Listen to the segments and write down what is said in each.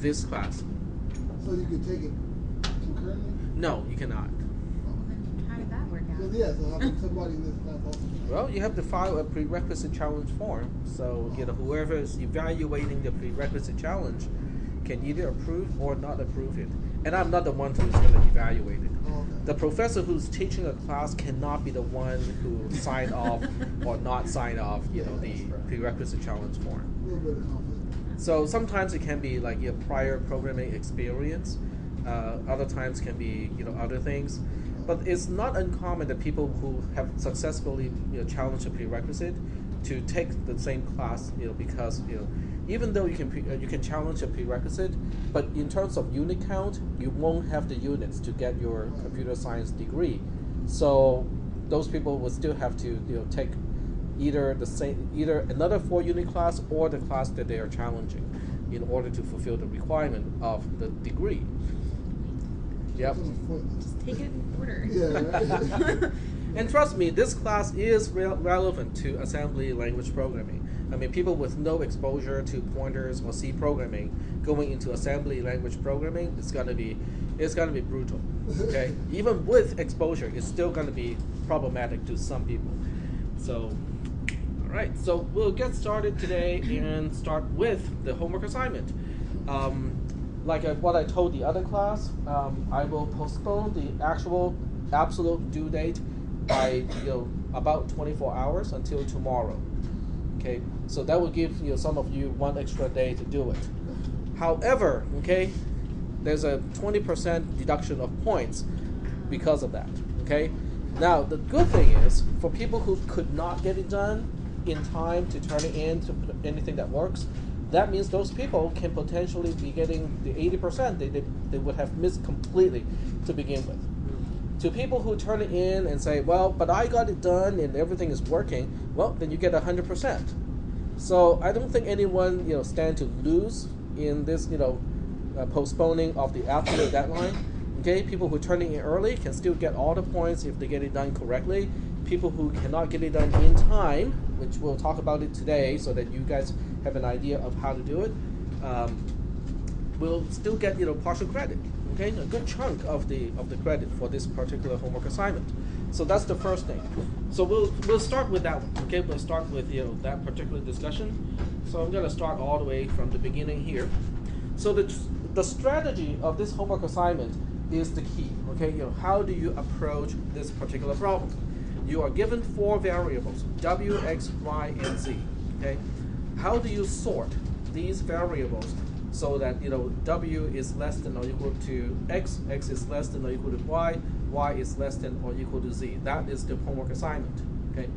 this class. So you could take it concurrently? No, you cannot. How did that work out? So yeah, so how can somebody in this class also? Well, you have to file a prerequisite challenge form. So whoever is evaluating the prerequisite challenge can either approve or not approve it. And I'm not the one who's going to evaluate it. Oh, okay. The professor who's teaching a class cannot be the one who signed off or not signed off, the prerequisite challenge form. A little bit of conflict. So sometimes it can be like your prior programming experience. Other times can be other things. But it's not uncommon that people who have successfully challenged a prerequisite to take the same class, because even though you can challenge a prerequisite, but in terms of unit count, you won't have the units to get your computer science degree. So those people will still have to take either another 4-unit class or the class that they are challenging in order to fulfill the requirement of the degree. Yep. Just take it in order. Yeah, right. And trust me, this class is relevant to assembly language programming. I mean, people with no exposure to pointers or C programming going into assembly language programming, it's gonna be brutal. Okay, even with exposure, it's still gonna be problematic to some people. So, all right, so we'll get started today and start with the homework assignment. Like what I told the other class, I will postpone the actual absolute due date by about 24 hours until tomorrow. Okay, so that will give some of you one extra day to do it. However, okay, there's a 20% deduction of points because of that. Okay, now the good thing is for people who could not get it done in time to turn it in to anything that works, that means those people can potentially be getting the 80% they would have missed completely to begin with. To people who turn it in and say, well, but I got it done and everything is working, well, then you get 100%. So I don't think anyone stand to lose in this postponing of the absolute deadline. Okay, people who turn it in early can still get all the points if they get it done correctly. People who cannot get it done in time, which we'll talk about it today so that you guys have an idea of how to do it, will still get partial credit. Okay, a good chunk of the credit for this particular homework assignment. So that's the first thing. So we'll start with that one. Okay, we'll start with that particular discussion. So I'm going to start all the way from the beginning here. So the strategy of this homework assignment is the key. Okay, how do you approach this particular problem? You are given 4 variables: w, x, y, and z. Okay, how do you sort these variables so that w is less than or equal to x, x is less than or equal to y, y is less than or equal to z? That is the homework assignment. Okay,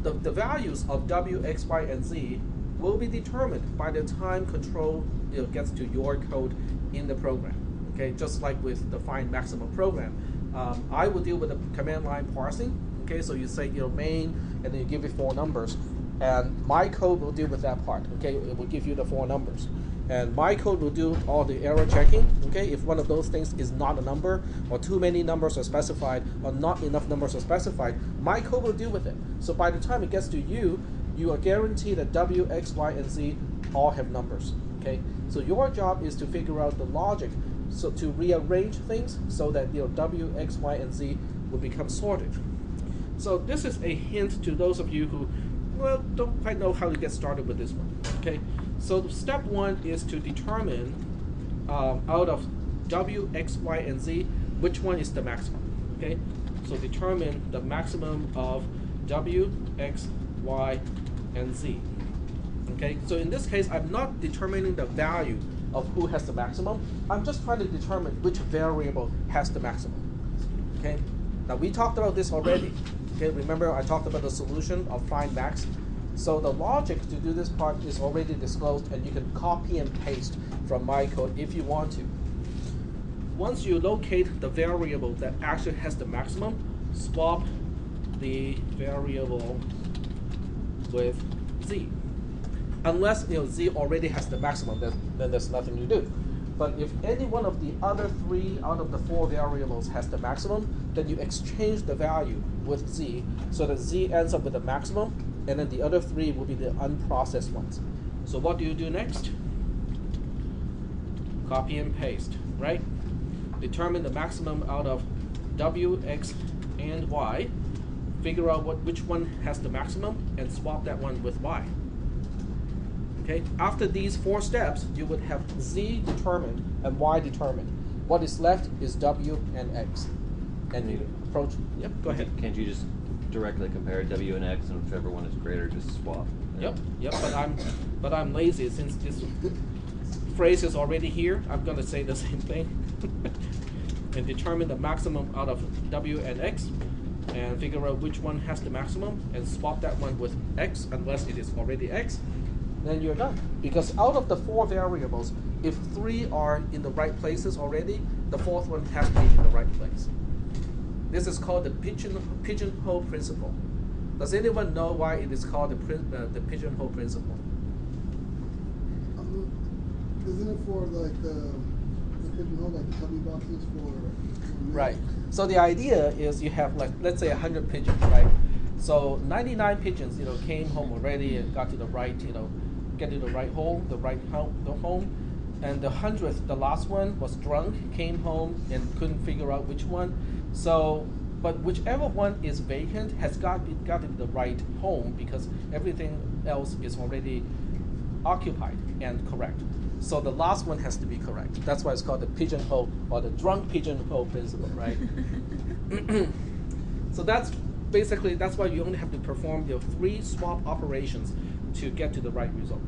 the values of w, x, y, and z will be determined by the time control gets to your code in the program. Okay, just like with the find maximum program, I will deal with the command line parsing. Okay, so you say main, and then you give it 4 numbers, and my code will deal with that part. Okay, it will give you the 4 numbers, and my code will do all the error checking. Okay, if one of those things is not a number, or too many numbers are specified, or not enough numbers are specified, my code will deal with it. So by the time it gets to you, you are guaranteed that w, x, y, and z all have numbers. Okay, so your job is to figure out the logic, so to rearrange things so that w, x, y, and z will become sorted. So this is a hint to those of you who, well, don't quite know how to get started with this one. Okay, so step 1 is to determine out of w, x, y, and z, which one is the maximum. Okay, so determine the maximum of w, x, y, and z. Okay, so in this case, I'm not determining the value of who has the maximum. I'm just trying to determine which variable has the maximum. Okay, now we talked about this already. Okay, remember I talked about the solution of find max. So the logic to do this part is already disclosed, and you can copy and paste from my code if you want to. Once you locate the variable that actually has the maximum, swap the variable with z. Unless z already has the maximum, then there's nothing to do. But if any one of the other 3 out of the 4 variables has the maximum, then you exchange the value with z so that z ends up with the maximum, and then the other 3 will be the unprocessed ones. So what do you do next? Copy and paste, right? Determine the maximum out of W, X, and Y. Figure out which one has the maximum and swap that one with Y. Okay, after these 4 steps, you would have Z determined and Y determined. What is left is W and X. And you approach, yep, go ahead. Can't you just directly compare W and X, and whichever one is greater, just swap? Yep, but I'm lazy since this phrase is already here. I'm gonna say the same thing. And determine the maximum out of W and X, and figure out which one has the maximum, and swap that one with X unless it is already X. Then you're done. Because out of the 4 variables, if 3 are in the right places already, the 4th one has to be in the right place. This is called the pigeonhole principle. Does anyone know why it is called the pigeonhole principle? Isn't it for like the pigeonhole, like the cubby boxes for Right. So the idea is you have, like, let's say 100 pigeons, right? So 99 pigeons, came home already and got to the right, get to the right home, the home, and the 100th, the last one, was drunk, came home and couldn't figure out which one. So, but whichever one is vacant has got to be the right home because everything else is already occupied and correct. So the last one has to be correct. That's why it's called the pigeonhole or the drunk pigeonhole principle, right? So that's why you only have to perform your 3 swap operations to get to the right result.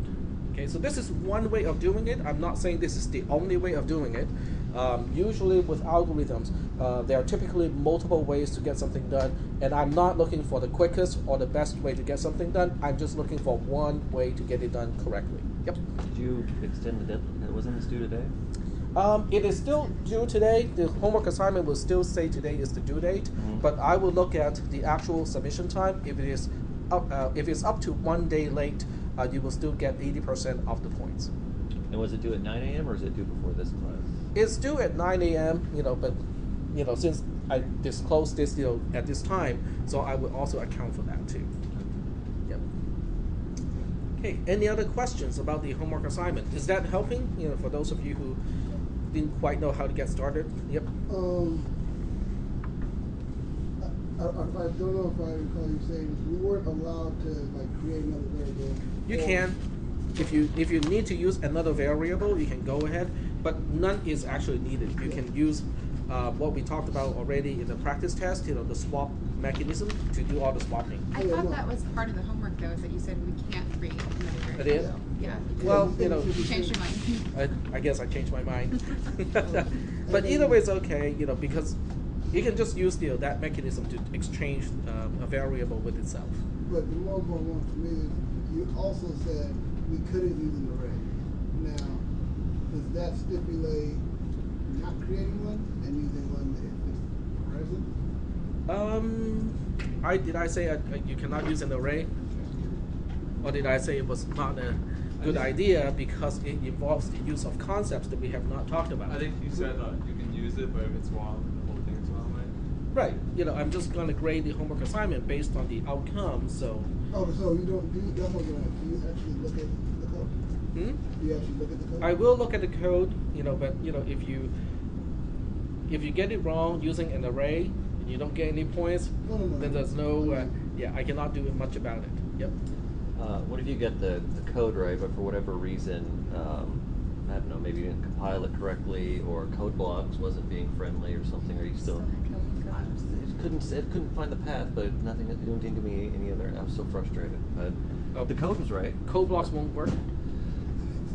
Okay, so this is one way of doing it. I'm not saying this is the only way of doing it. Usually with algorithms, there are typically multiple ways to get something done, and I'm not looking for the quickest or the best way to get something done. I'm just looking for one way to get it done correctly. Yep. Did you extend the deadline? Wasn't this due today? It is still due today. The homework assignment will still say today is the due date, but I will look at the actual submission time. If it's up to 1 day late, you will still get 80% of the points. And was it due at 9 a.m. or is it due before this class? It's due at 9 a.m. But since I disclosed this at this time, so I will also account for that too. Yep. Okay. Any other questions about the homework assignment? Is that helping? For those of you who didn't quite know how to get started. Yep. I don't know if I recall you saying we weren't allowed to create another variable. You can. If you need to use another variable, you can go ahead, but none is actually needed. You can use what we talked about already in the practice test, the swap mechanism to do all the swapping. I thought that was part of the homework, though, is that you said we can't create another It is? Yeah. Well, You changed your mind. I guess I changed my mind. But either way, it's okay, because you can just use that mechanism to exchange a variable with itself. But the more important one for me is you also said we couldn't use an array. Now, does that stipulate not creating one and using one if it's present? Did I say you cannot use an array? Or did I say it was not a good idea because it involves the use of concepts that we have not talked about? I think you said you can use it, but if it's wrong, the whole thing is wrong, right? Right. I'm just going to grade the homework assignment based on the outcome, so... Oh, so you don't do that's what you're do you actually look at the code? Do you actually look at the code? I will look at the code, but if you get it wrong using an array and you don't get any points, No. then there's no I cannot do much about it. Yep. What if you get the code right, but for whatever reason, I don't know, maybe you didn't compile it correctly, or code blocks wasn't being friendly or something? Are you still? It couldn't find the path, but nothing. It didn't give me any other. I was so frustrated. But the code was right. Code blocks won't work.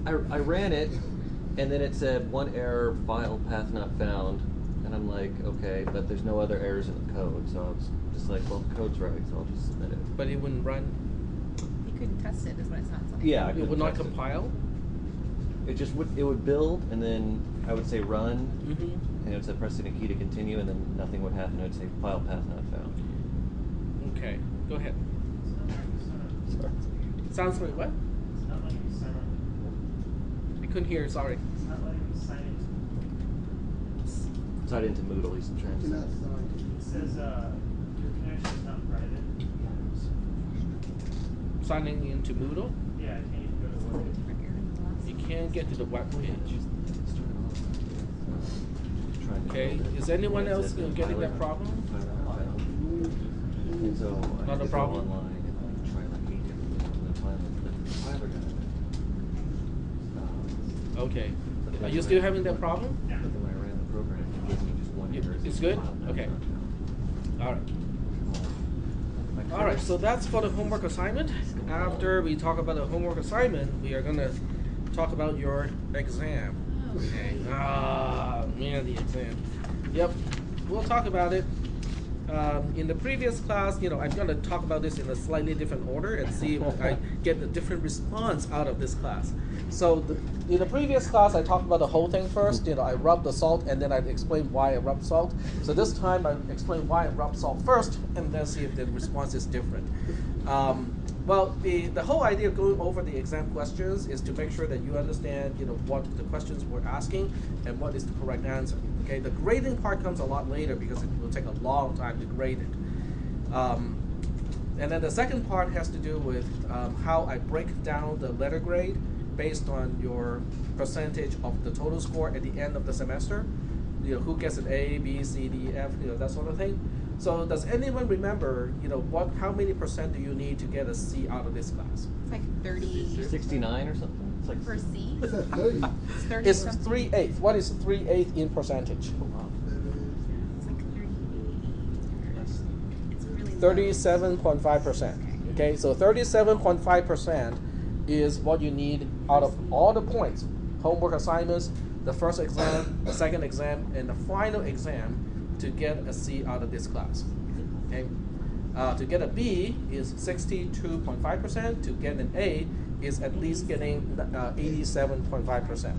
I ran it, and then it said 1 error, file path not found, and I'm like, okay, but there's no other errors in the code, so I was just like, well, the code's right, so I'll just submit it. But it wouldn't run. You couldn't test it, is what it sounds like. Yeah, It would not compile. It just would build, and then I would say run, Mm-hmm. and it would say pressing a key to continue, and then nothing would happen. It would say file path not found. Okay, go ahead. Sorry. Sounds like what? It's not letting you sign on. I couldn't hear. Sorry. It's not letting you sign into. Tied into Moodle, he's trying to You're not say. signed. It says your connection is not private. Signing into Moodle. Yeah, can you go to the web? You can't get to the web page. Okay, is anyone else getting that problem? And so I Not had a to problem? go online and try like 8 different things, and then finally the compiler got it. Okay. But Are then you when still I- having that problem? But then when I ran the program, it gave me just one error. It's good? Okay. All right. All right, so that's for the homework assignment. After we talk about the homework assignment, we are gonna talk about your exam. Okay. Ah, man, the exam. Yep, we'll talk about it. In the previous class, I'm gonna talk about this in a slightly different order and see if I get a different response out of this class. So in the previous class, I talked about the whole thing first. I rubbed the salt and then I explained why I rubbed salt. So this time I explain why I rubbed salt first and then see if the response is different. Well, the whole idea of going over the exam questions is to make sure that you understand, what the questions we're asking and what is the correct answer. Okay, the grading part comes a lot later because it will take a long time to grade it. And then the second part has to do with how I break down the letter grade based on your percentage of the total score at the end of the semester. Who gets an A, B, C, D, F, that sort of thing. So does anyone remember, how many percent do you need to get a C out of this class? It's like 30 69 or something? It's like for C. It's at 30. It's 30 It's something. 3/8. What is 3/8 in percentage? It's like 38. It's really low. 37.5%. Okay, so 37.5% is what you need out of all the points, homework assignments, the first exam, the second exam, and the final exam to get a C out of this class. Okay, to get a B is 62.5%. To get an A is at least getting 87.5%.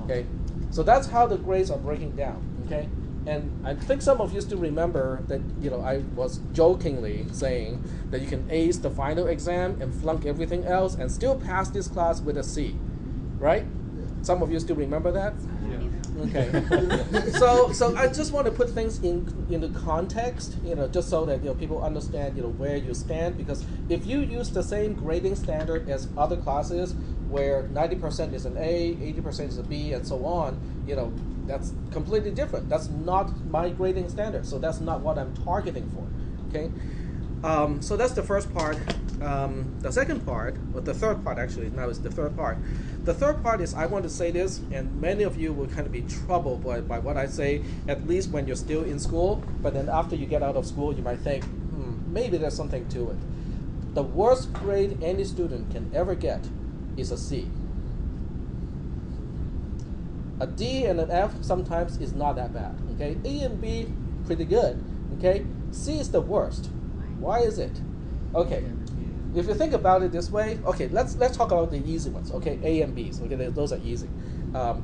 Okay, so that's how the grades are breaking down. Okay, and I think some of you still remember that I was jokingly saying that you can ace the final exam and flunk everything else and still pass this class with a C, right? Some of you still remember that? Okay. So I just want to put things in the context, just so that people understand where you stand, because if you use the same grading standard as other classes where 90% is an A, 80% is a B, and so on, that's completely different. That's not my grading standard, so that's not what I'm targeting for. Okay. So that's the first part. The second part, or the third part actually, now is the third part. The third part is I want to say this, and many of you will kind of be troubled by what I say, at least when you're still in school, but then after you get out of school, you might think, maybe there's something to it. The worst grade any student can ever get is a C. A D and an F sometimes is not that bad. Okay, A and B, pretty good. Okay, C is the worst. Why is it? Okay, if you think about it this way, okay, let's talk about the easy ones. Okay, A and B's. Okay, those are easy.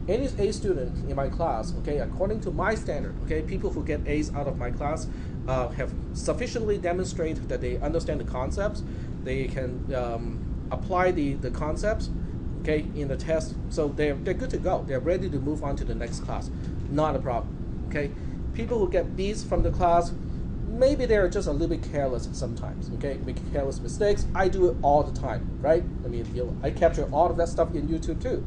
Any A student in my class, okay, according to my standard, okay, people who get A's out of my class have sufficiently demonstrated that they understand the concepts, they can apply the concepts, okay, in the test, so they're good to go. They're ready to move on to the next class. Not a problem. Okay, people who get B's from the class, maybe they're just a little bit careless sometimes. Okay, make careless mistakes. I do it all the time, right? I mean, I capture all of that stuff in YouTube too.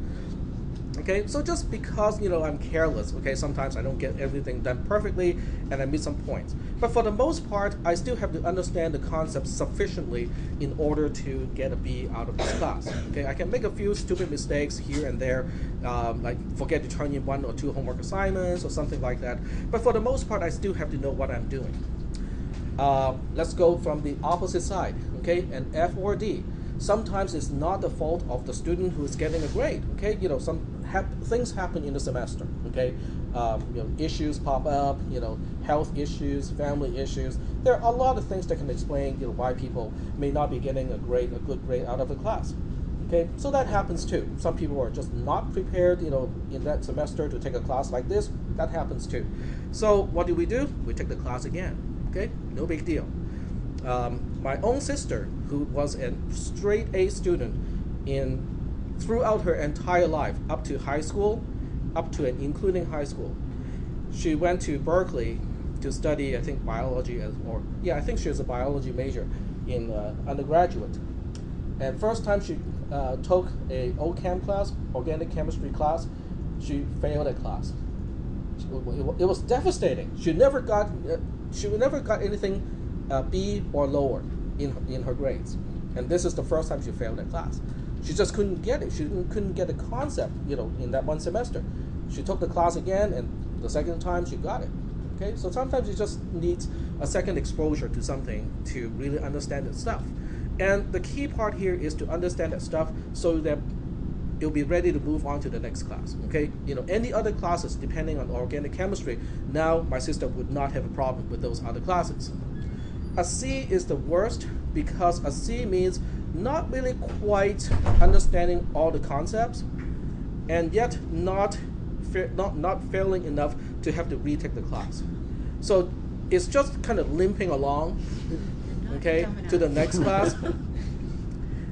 Okay, so just because I'm careless, okay, sometimes I don't get everything done perfectly and I miss some points. But for the most part, I still have to understand the concept sufficiently in order to get a B out of this class. Okay, I can make a few stupid mistakes here and there, like forget to turn in 1 or 2 homework assignments or something like that. But for the most part, I still have to know what I'm doing. Let's go from the opposite side, okay, an F or D. Sometimes it's not the fault of the student who is getting a grade, okay, some things happen in the semester, okay, issues pop up, health issues, family issues. There are a lot of things that can explain, why people may not be getting a good grade out of the class. Okay, so that happens too. Some people are just not prepared, in that semester to take a class like this. That happens too. So what do? We take the class again. Okay, no big deal. My own sister, who was a straight A student throughout her entire life, up to high school, up to and including high school, she went to Berkeley to study, I think, biology, I think she was a biology major in undergraduate. And first time she took a OChem class, organic chemistry class, she failed that class. It was devastating. She never got anything B or lower in her grades, and this is the first time she failed that class. She just couldn't get it. She couldn't get the concept, in that one semester. She took the class again, and the second time she got it. Okay, so sometimes you just need a second exposure to something to really understand that stuff. And the key part here is to understand that stuff so that you'll be ready to move on to the next class. Okay, any other classes depending on organic chemistry, now my sister would not have a problem with those other classes. A C is the worst because a C means not really quite understanding all the concepts, and yet not failing enough to have to retake the class. So it's just kind of limping along, okay, to the next class.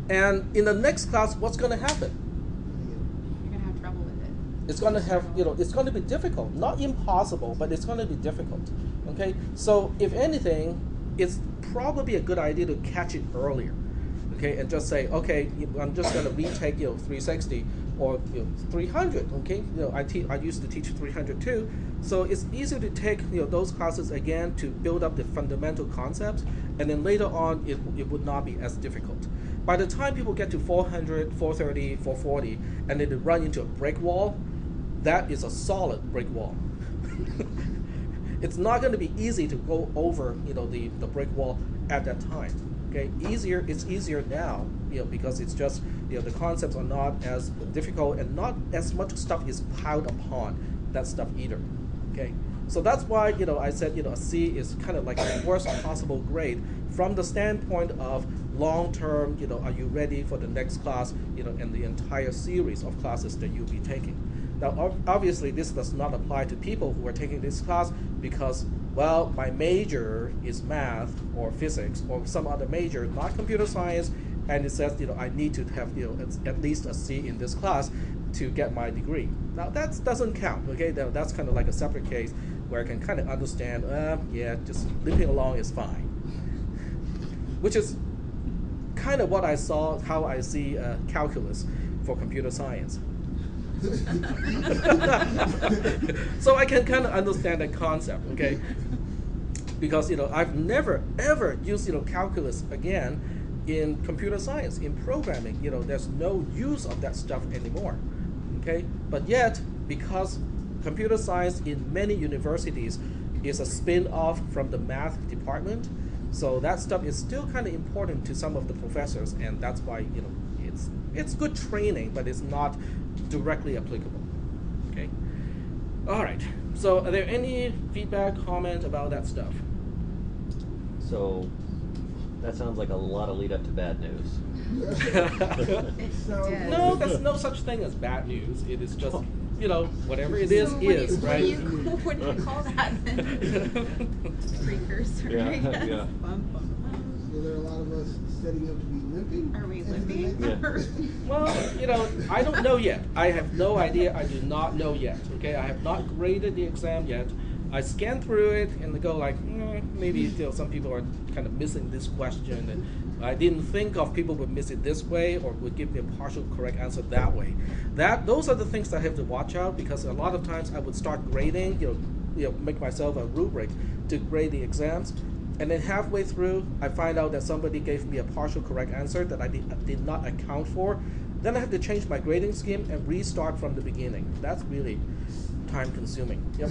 And in the next class, what's going to happen? You're gonna have trouble with it. It's going to have, it's going to be difficult. Not impossible, but it's going to be difficult. Okay, so if anything, it's probably a good idea to catch it earlier. Okay, and just say, okay, I'm just going to retake 360 or 300. Okay, I used to teach 300 too, so it's easier to take those classes again to build up the fundamental concepts, and then later on it would not be as difficult. By the time people get to 400, 430, 440, and then they run into a brick wall, that is a solid brick wall. It's not going to be easy to go over the brick wall at that time. Okay, it's easier now, because it's just the concepts are not as difficult and not as much stuff is piled upon that stuff either. Okay, so that's why I said a C is kind of like the worst possible grade from the standpoint of long term. Are you ready for the next class? And the entire series of classes that you'll be taking. Now, obviously, this does not apply to people who are taking this class because, well, my major is math or physics or some other major, not computer science, and it says, I need to have, at least a C in this class to get my degree. Now, that doesn't count, okay? That's kind of like a separate case where I can kind of understand, yeah, just limping along is fine. Which is kind of what how I see calculus for computer science. So I can kind of understand that concept, okay? Because I've never ever used calculus again in computer science, in programming. There's no use of that stuff anymore, okay? But yet, because computer science in many universities is a spin-off from the math department, so that stuff is still kind of important to some of the professors, and that's why it's good training, but it's not directly applicable. Okay. All right. So, are there any feedback, comment about that stuff? So that sounds like a lot of lead up to bad news. No, there's no such thing as bad news. It is just whatever it is, right? What do you call that? Precursor. Yeah, I guess. yeah. Bum, bum, bum. So there are a lot of us setting up to be limping. Are we into the limping? next- Yeah. Well, I don't know yet. I have no idea. I do not know yet. Okay, I have not graded the exam yet. I scan through it and go like, maybe some people are kind of missing this question, and I didn't think of people would miss it this way or would give me a partial correct answer that way. Those are the things that I have to watch out, because a lot of times I would start grading, make myself a rubric to grade the exams, and then halfway through I find out that somebody gave me a partial correct answer that I did not account for. Then I have to change my grading scheme and restart from the beginning. That's really time consuming. Yep.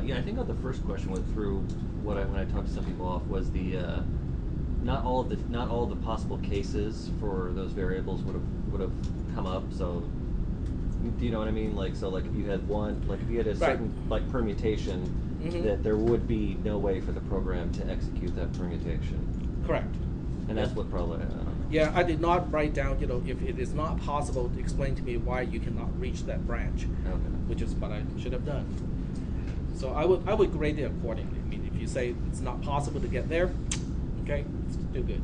Yeah, I think on the first question went through when I talked to some people off was the not all of the possible cases for those variables would have come up. So do you know what I mean? Like, so like if you had a certain like permutation, that there would be no way for the program to execute that permutation. Correct. And that's what probably I don't know. Yeah, I did not write down, if it is not possible to explain to me why you cannot reach that branch, Okay. which is what I should have done. So I would grade it accordingly. I mean, if you say it's not possible to get there, okay, it's still good.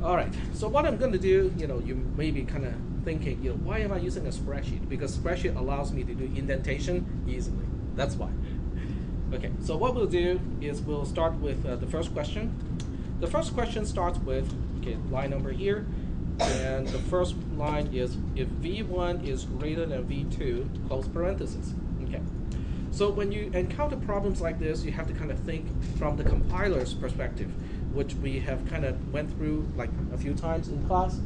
All right, so what I'm going to do, you may be kind of thinking, why am I using a spreadsheet? Because spreadsheet allows me to do indentation easily. That's why. Okay, so what we'll do is we'll start with the first question. The first question starts with, line number here, and the first line is if V1 is greater than V2, close parenthesis. Okay. So when you encounter problems like this, you have to kind of think from the compiler's perspective, which we have kind of went through like a few times in class,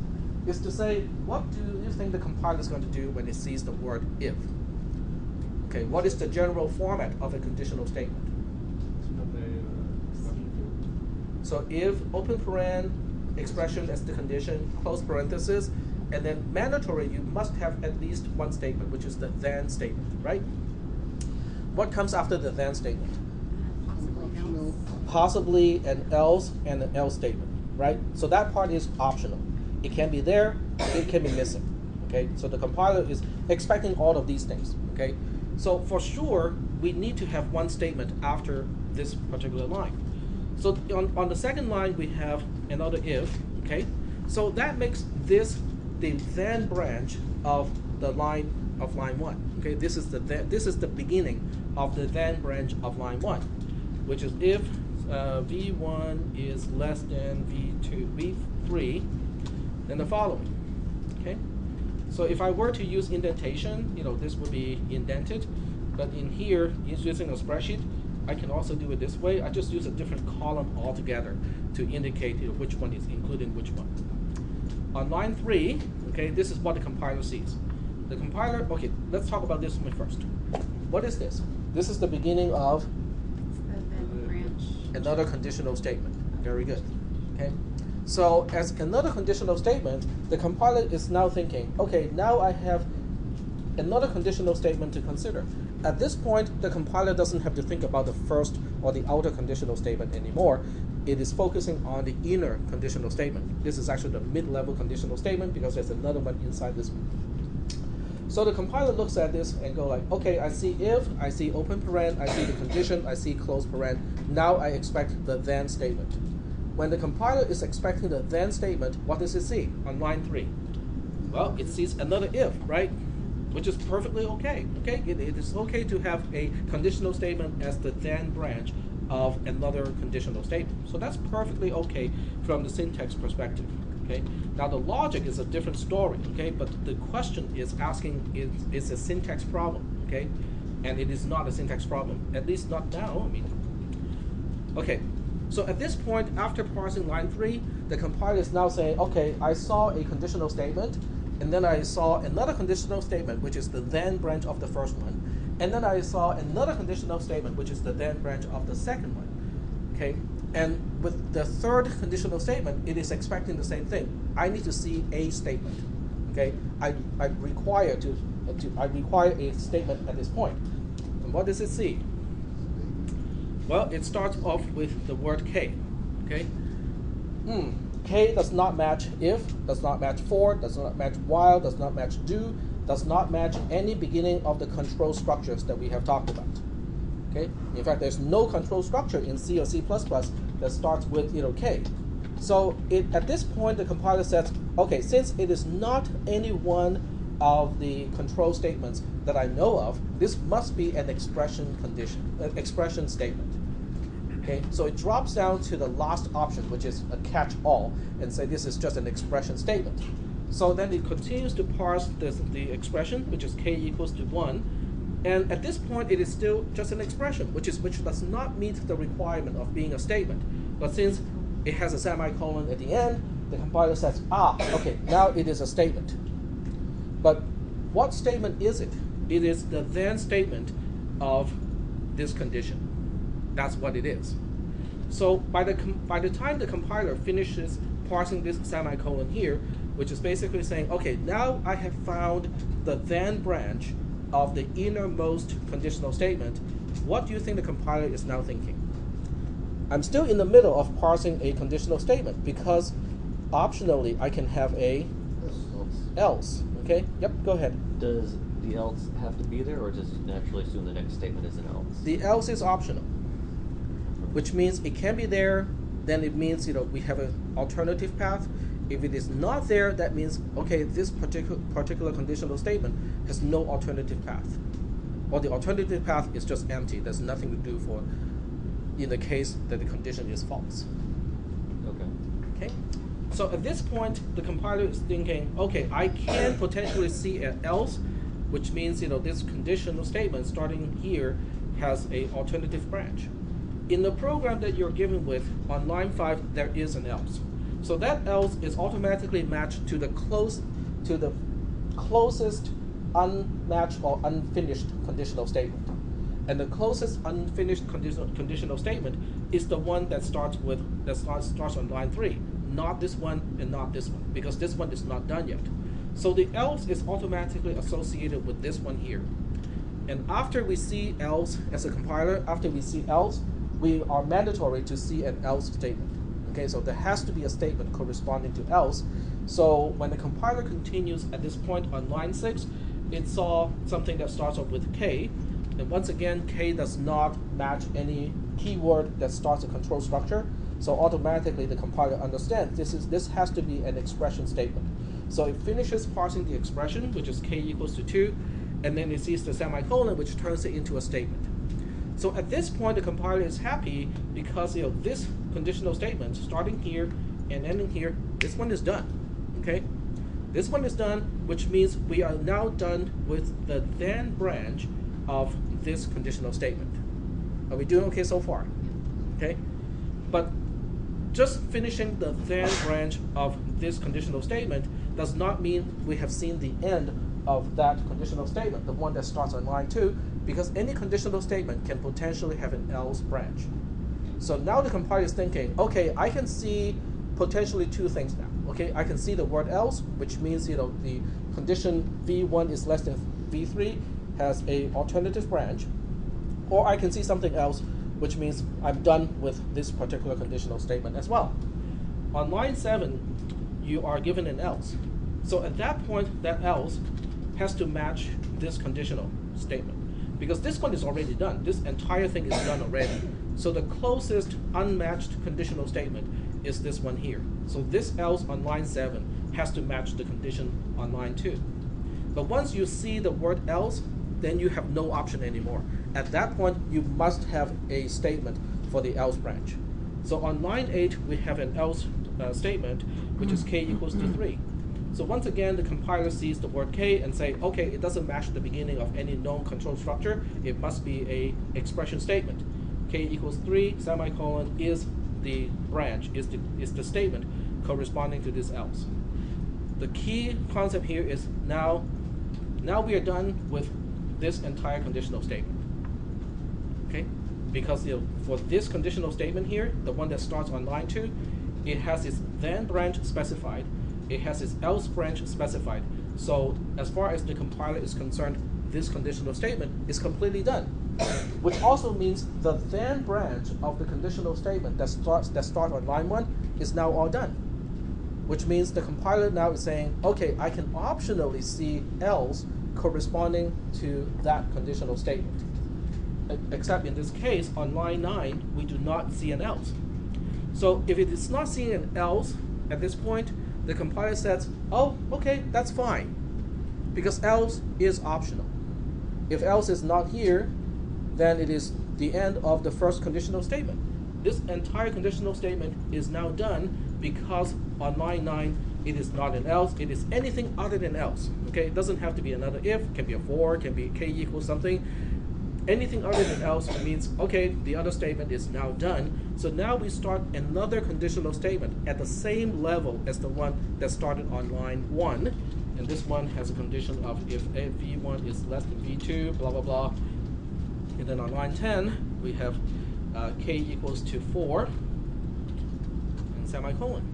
is to say, what do you think the compiler is going to do when it sees the word if? Okay, what is the general format of a conditional statement? So if open paren, expression as the condition, close parenthesis, and then mandatory, you must have at least one statement, which is the then statement, right? What comes after the then statement? Optional. Possibly an else and an else statement, right? So that part is optional. It can be there, it can be missing, okay? So the compiler is expecting all of these things, okay? So for sure, we need to have one statement after this particular line. So on the second line, we have another if, okay? So that makes this the then branch of the line of line 1, okay? This is the beginning of the then branch of line 1, which is if v1 is less than v3, then the following, okay? So if I were to use indentation, this would be indented, but in here, using a spreadsheet, I can also do it this way. I just use a different column altogether to indicate which one is included in which one. On line 3, okay, this is what the compiler sees. The compiler, okay, let's talk about this one first. What is this? This is the beginning of The then branch. another conditional statement. Very good. Okay. So as another conditional statement, the compiler is now thinking, okay, now I have another conditional statement to consider. At this point, the compiler doesn't have to think about the first or the outer conditional statement anymore. It is focusing on the inner conditional statement. This is actually the mid-level conditional statement because there's another one inside this one. So the compiler looks at this and go like, okay, I see if, I see open paren, I see the condition, I see close paren. Now I expect the then statement. When the compiler is expecting the then statement, what does it see on line 3? Well, it sees another if, right? Which is perfectly okay. Okay, it is okay to have a conditional statement as the then branch of another conditional statement. So that's perfectly okay from the syntax perspective. Okay. Now the logic is a different story. Okay, but the question is asking is a syntax problem. Okay, and it is not a syntax problem, at least not now. I mean, okay. So at this point, after parsing line 3, the compiler is now saying, okay, I saw a conditional statement. And then I saw another conditional statement, which is the then branch of the first one. And then I saw another conditional statement, which is the then branch of the second one. Okay? And with the third conditional statement, it is expecting the same thing. I need to see a statement. Okay? I require a statement at this point. And what does it see? Well, it starts off with the word K. Okay? K does not match if, does not match for, does not match while, does not match do, does not match any beginning of the control structures that we have talked about. Okay? In fact, there's no control structure in C or C++ that starts with K. So at this point, the compiler says, okay, since it is not any one of the control statements that I know of, this must be an expression statement. Okay, so it drops down to the last option, which is a catch-all, and say this is just an expression statement. So then it continues to parse the expression, which is k equals to 1, and at this point it is still just an expression, which does not meet the requirement of being a statement. But since it has a semicolon at the end, the compiler says, okay, now it is a statement. But what statement is it? It is the then statement of this condition. That's what it is. So by the time the compiler finishes parsing this semicolon here, which is basically saying, okay, now I have found the then branch of the innermost conditional statement, what do you think the compiler is now thinking? I'm still in the middle of parsing a conditional statement because optionally I can have a else. Okay? Yep, go ahead. Does the else have to be there, or just naturally assume the next statement is an else? The else is optional, which means it can be there, then it means we have an alternative path. If it is not there, that means, okay, this particular conditional statement has no alternative path. Or the alternative path is just empty. There's nothing to do for in the case that the condition is false. Okay. So at this point, the compiler is thinking, okay, I can potentially see an else, which means this conditional statement starting here has a alternative branch. In the program that you're given with on line 5, there is an else. So that else is automatically matched to the closest unmatched or unfinished conditional statement. And the closest unfinished conditional statement is the one that starts on line 3, not this one and not this one, because this one is not done yet. So the else is automatically associated with this one here. And after we see else as a compiler, after we see else, we are mandatory to see an else statement. Okay, so there has to be a statement corresponding to else. So when the compiler continues at this point on line 6, it saw something that starts off with K. And once again, K does not match any keyword that starts a control structure. So automatically the compiler understands this has to be an expression statement. So it finishes parsing the expression, which is K equals to 2, and then it sees the semicolon, which turns it into a statement. So at this point, the compiler is happy because this conditional statement starting here and ending here, this one is done. Okay, this one is done, which means we are now done with the then branch of this conditional statement. Are we doing okay so far? Okay, but just finishing the then branch of this conditional statement does not mean we have seen the end of that conditional statement, the one that starts on line 2, because any conditional statement can potentially have an else branch. So now the compiler is thinking, okay, I can see potentially 2 things now. Okay, I can see the word else, which means the condition v1 is less than v3 has a alternative branch, or I can see something else, which means I'm done with this particular conditional statement as well. On line 7, you are given an else. So at that point, that else has to match this conditional statement, because this one is already done. This entire thing is done already. So the closest unmatched conditional statement is this one here. So this else on line 7 has to match the condition on line 2. But once you see the word else, then you have no option anymore. At that point, you must have a statement for the else branch. So on line 8, we have an else statement, which is K equals to 3. So once again, the compiler sees the word K and say, okay, it doesn't match the beginning of any known control structure. It must be a expression statement. K equals 3, semicolon, is the branch, is the statement corresponding to this else. The key concept here is now we are done with this entire conditional statement. Okay? Because for this conditional statement here, the one that starts on line 2, it has its then branch specified, it has its else branch specified. So as far as the compiler is concerned, this conditional statement is completely done. Which also means the then branch of the conditional statement that starts on line 1 is now all done. Which means the compiler now is saying, okay, I can optionally see else corresponding to that conditional statement. Except in this case, on line 9, we do not see an else. So if it is not seeing an else at this point, the compiler says, oh, okay, that's fine, because else is optional. If else is not here, then it is the end of the first conditional statement. This entire conditional statement is now done because on line 9, it is not an else, it is anything other than else. Okay, it doesn't have to be another if, can be a for, can be K equals something. Anything other than else means, okay, the other statement is now done. So now we start another conditional statement at the same level as the one that started on line 1. And this one has a condition of if v1 is less than v2, blah, blah, blah. And then on line 10, we have K equals to 4 and semicolon.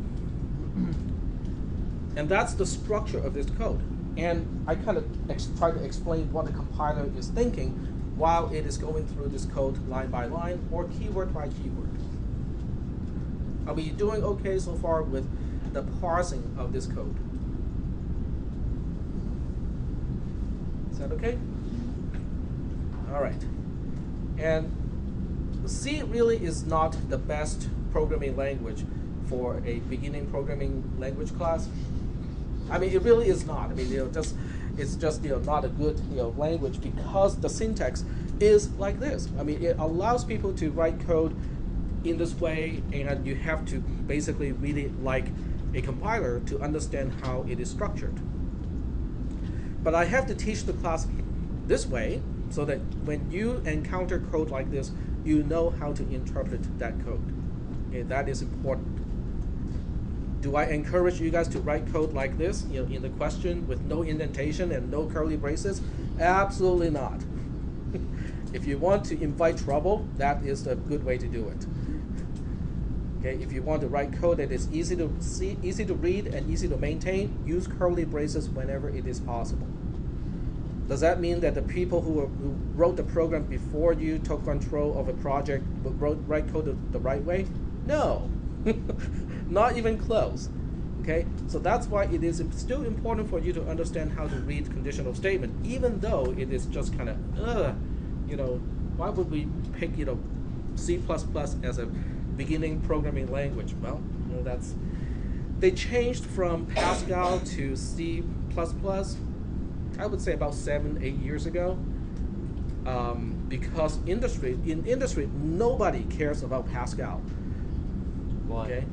And that's the structure of this code. And I kind of try to explain what the compiler is thinking while it is going through this code line by line or keyword by keyword. Are we doing okay so far with the parsing of this code? Is that okay? All right. And C really is not the best programming language for a beginning programming language class. I mean, it really is not. I mean, it's just not a good language because the syntax is like this. I mean, it allows people to write code in this way, and you have to basically read it like a compiler to understand how it is structured. But I have to teach the class this way so that when you encounter code like this, you know how to interpret that code. Okay, that is important. Do I encourage you guys to write code like this, in the question with no indentation and no curly braces? Absolutely not. If you want to invite trouble, that is a good way to do it. Okay, if you want to write code that is easy to see, easy to read, and easy to maintain, use curly braces whenever it is possible. Does that mean that the people who wrote the program before you took control of a project would write code the right way? No, not even close. Okay, so that's why it is still important for you to understand how to read conditional statement, even though it is just kind of, why would we pick, C++ as a beginning programming language? Well, they changed from Pascal to C++, I would say about 7-8 years ago, because in industry, nobody cares about Pascal. Why? Okay?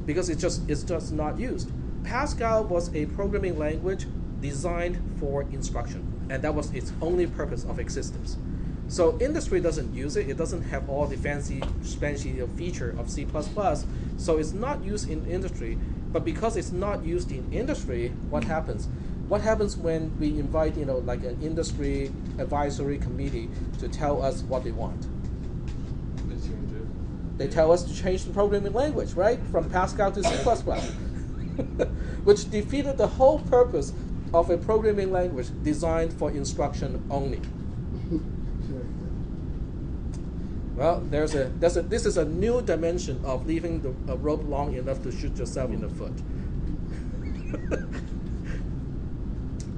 Because it's just not used. Pascal was a programming language designed for instruction, and that was its only purpose of existence. So industry doesn't use it. It doesn't have all the fancy feature of C++. So it's not used in industry. But because it's not used in industry, what happens? What happens when we invite, like an industry advisory committee to tell us what they want? They change it. They tell us to change the programming language, right? From Pascal to C++, which defeated the whole purpose of a programming language designed for instruction only. Well, this is a new dimension of leaving a rope long enough to shoot yourself in the foot.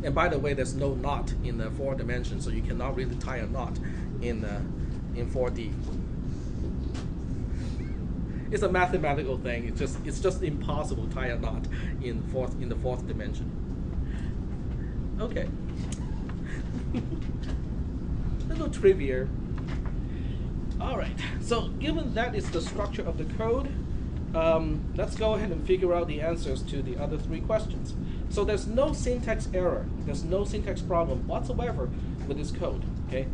And by the way, there's no knot in the 4 dimensions, so you cannot really tie a knot in 4D. It's a mathematical thing. It's just impossible to tie a knot in the fourth dimension. Okay. Little trivia. All right. So given that is the structure of the code, let's go ahead and figure out the answers to the other 3 questions. So there's no syntax error. There's no syntax problem whatsoever with this code. Okay.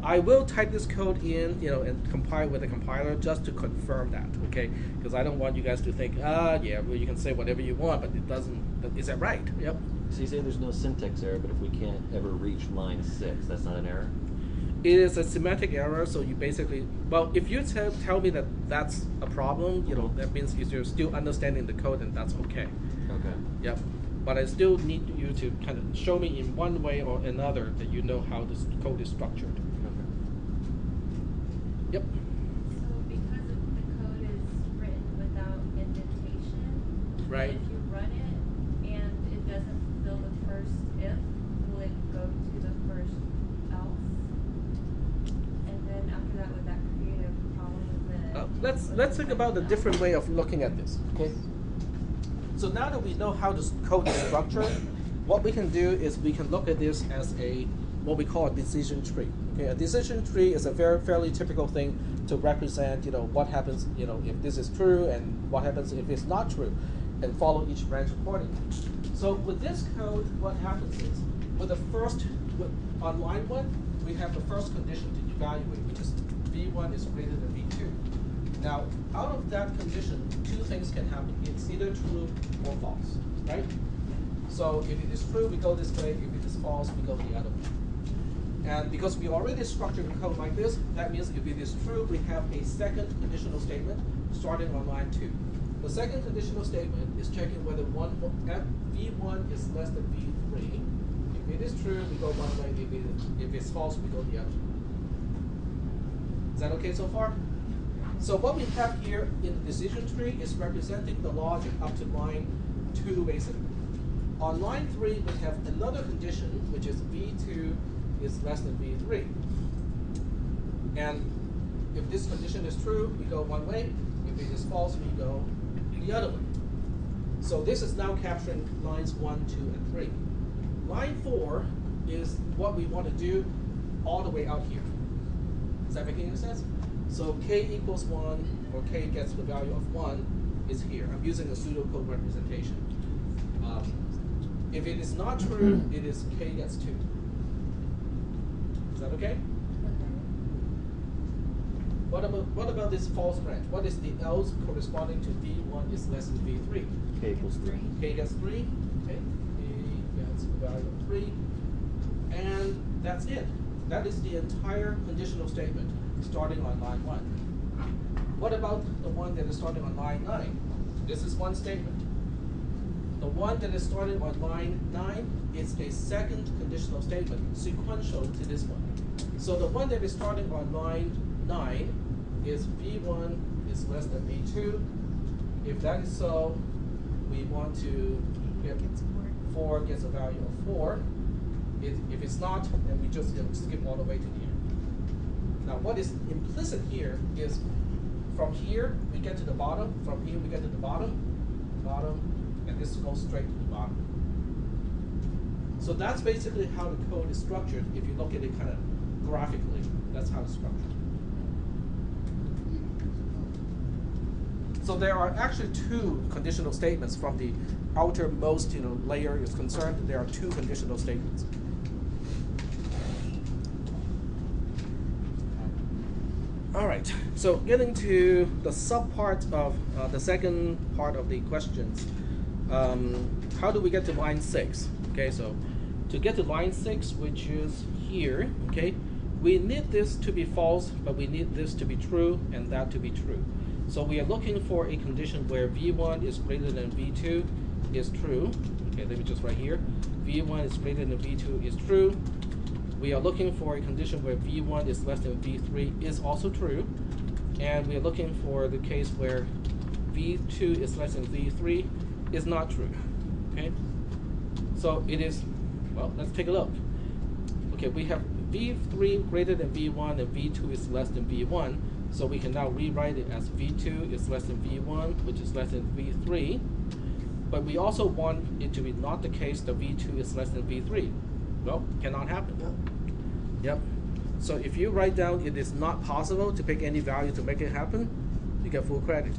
I will type this code in, and compile with a compiler just to confirm that. Okay. Because I don't want you guys to think, yeah, well, you can say whatever you want, but it doesn't. But is that right? Yep. So you say there's no syntax error, but if we can't ever reach line 6, that's not an error? It is a semantic error, so you basically, well, if you tell me that that's a problem, that means you're still understanding the code, and that's okay. Okay. Yep. But I still need you to kind of show me in one way or another that you know how this code is structured. Okay. Yep. So because the code is written without indentation, Right. if you run it and it doesn't fulfill the first if, will it go to the first else? And then after that, would that create a problem with the... Let's think about a different way of looking at this. Okay. So now that we know how this code is structured, what we can do is we can look at this as what we call a decision tree. Okay, a decision tree is a fairly typical thing to represent, what happens, if this is true, and what happens if it's not true, and follow each branch accordingly. So with this code, what happens is, on line 1, we have the first condition to evaluate, which is v1 is greater than v2. Now, out of that condition, 2 things can happen. It's either true or false, right? So if it is true, we go this way. If it is false, we go the other way. And because we already structured the code like this, that means if it is true, we have a second conditional statement starting on line 2. The second conditional statement is checking whether v1 is less than v3. If it is true, we go one way. If it's false, we go the other. Is that okay so far? So what we have here in the decision tree is representing the logic up to line 2, basically. On line 3, we have another condition, which is v2 is less than v3. And if this condition is true, we go one way. If it is false, we go the other way. So this is now capturing lines 1, 2, and 3. Line 4 is what we want to do all the way out here. Is that making any sense? So k equals 1, or k gets the value of 1, is here. I'm using a pseudocode representation. If it is not true, it is k gets 2. Is that okay? What about this false branch? What is the else corresponding to v1 is less than v3? K equals 3. K gets 3. Okay. K gets a value of 3. And that's it. That is the entire conditional statement starting on line 1. What about the one that is starting on line 9? This is one statement. The one that is starting on line 9 is a second conditional statement, sequential to this one. So the one that is starting on line 9 is v1 is less than v2. If that is so, we want to get 4 gets a value of 4. If it's not, then we just skip all the way to the end. Now what is implicit here is from here we get to the bottom, from here we get to the bottom, and this goes straight to the bottom. So that's basically how the code is structured. If you look at it kind of graphically, that's how it's structured. So there are actually 2 conditional statements from the outermost layer is concerned. There are 2 conditional statements. All right, so getting to the subpart of the second part of the questions. How do we get to line 6? Okay, so to get to line 6, which is here, okay, we need this to be false, but we need this to be true and that to be true. So we are looking for a condition where v1 is greater than v2 is true. Okay, let me just write here. v1 is greater than v2 is true. We are looking for a condition where v1 is less than v3 is also true. And we are looking for the case where v2 is less than v3 is not true. Okay? So it is, well, let's take a look. Okay, we have v3 greater than v1 and v2 is less than v1. So we can now rewrite it as v2 is less than v1, which is less than v3. But we also want it to be not the case that v2 is less than v3. Well, cannot happen. Yep. So if you write down it is not possible to pick any value to make it happen, you get full credit.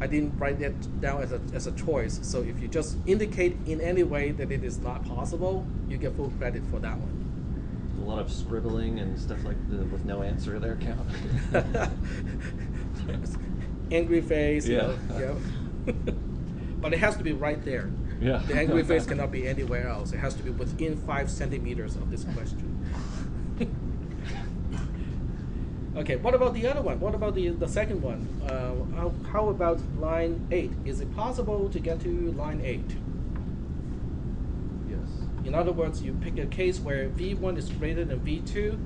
I didn't write that down as a choice. So if you just indicate in any way that it is not possible, you get full credit for that one. A lot of scribbling and stuff like that with no answer there count. Angry face. Yeah. But it has to be right there. Yeah. The angry face cannot be anywhere else. It has to be within 5 centimeters of this question. Okay, what about the other one? What about the second one? How about line 8? Is it possible to get to line 8? Yes. In other words, you pick a case where v1 is greater than v2,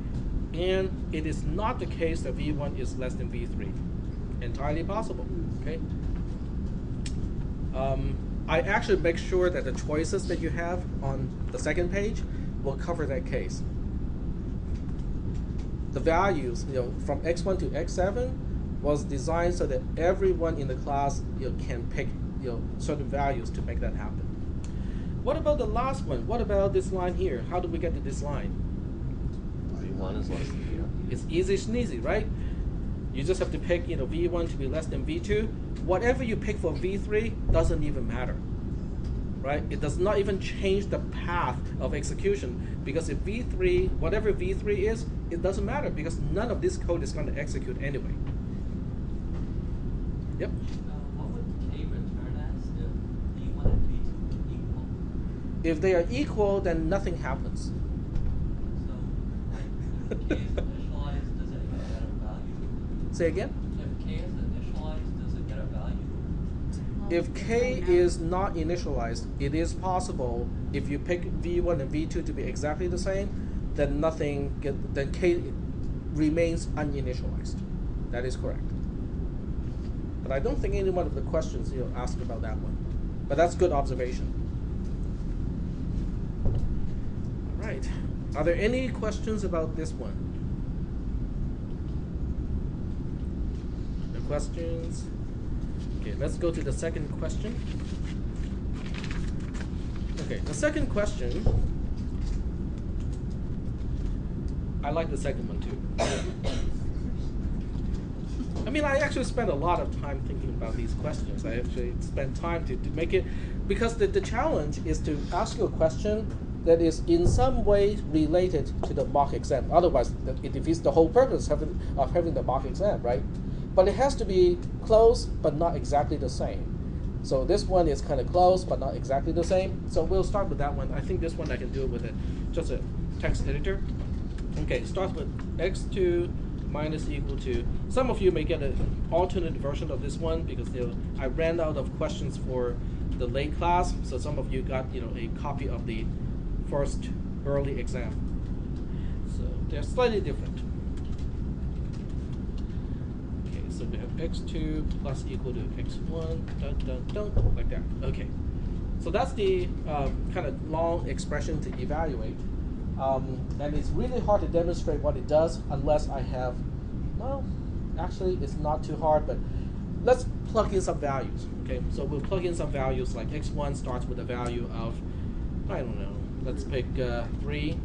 and it is not the case that v1 is less than v3. Entirely possible. Okay. I actually make sure that the choices that you have on the second page will cover that case. The values, from x1 to x7 was designed so that everyone in the class can pick certain values to make that happen. What about the last one? What about this line here? How do we get to this line? v1 is less than v2. It's easy sneezy, right? You just have to pick v1 to be less than v2. Whatever you pick for v3 doesn't even matter, right? It does not even change the path of execution, because if v3, whatever v3 is, it doesn't matter because none of this code is going to execute anyway. Yep. What would K return as if v1 and v2 were equal? If they are equal, then nothing happens. So, like, if K is initialized, does it get a value? Say again? If K is initialized, does it get a value? If K is not initialized, it is possible if you pick v1 and v2 to be exactly the same, then then K remains uninitialized. That is correct. But I don't think any one of the questions asked about that one. But that's good observation. All right. Are there any questions about this one? No questions? Okay, let's go to the second question. Okay, the second question, I like the second one too. I mean, I actually spent a lot of time thinking about these questions. I actually spent time to make it, because the challenge is to ask you a question that is in some way related to the mock exam. Otherwise, it defeats the whole purpose of having the mock exam, right? But it has to be close, but not exactly the same. So this one is kind of close, but not exactly the same. So we'll start with that one. I think this one I can do it with just a text editor. Okay, it starts with x2 minus equal to. Some of you may get an alternate version of this one because I ran out of questions for the late class. So some of you got a copy of the first early exam. So they're slightly different. Okay, so we have x2 plus equal to x1, like that. Okay, so that's the kind of long expression to evaluate. And it's really hard to demonstrate what it does unless I have, well, actually it's not too hard, but let's plug in some values. Okay, so we'll plug in some values like x1 starts with a value of, I don't know, let's pick 3,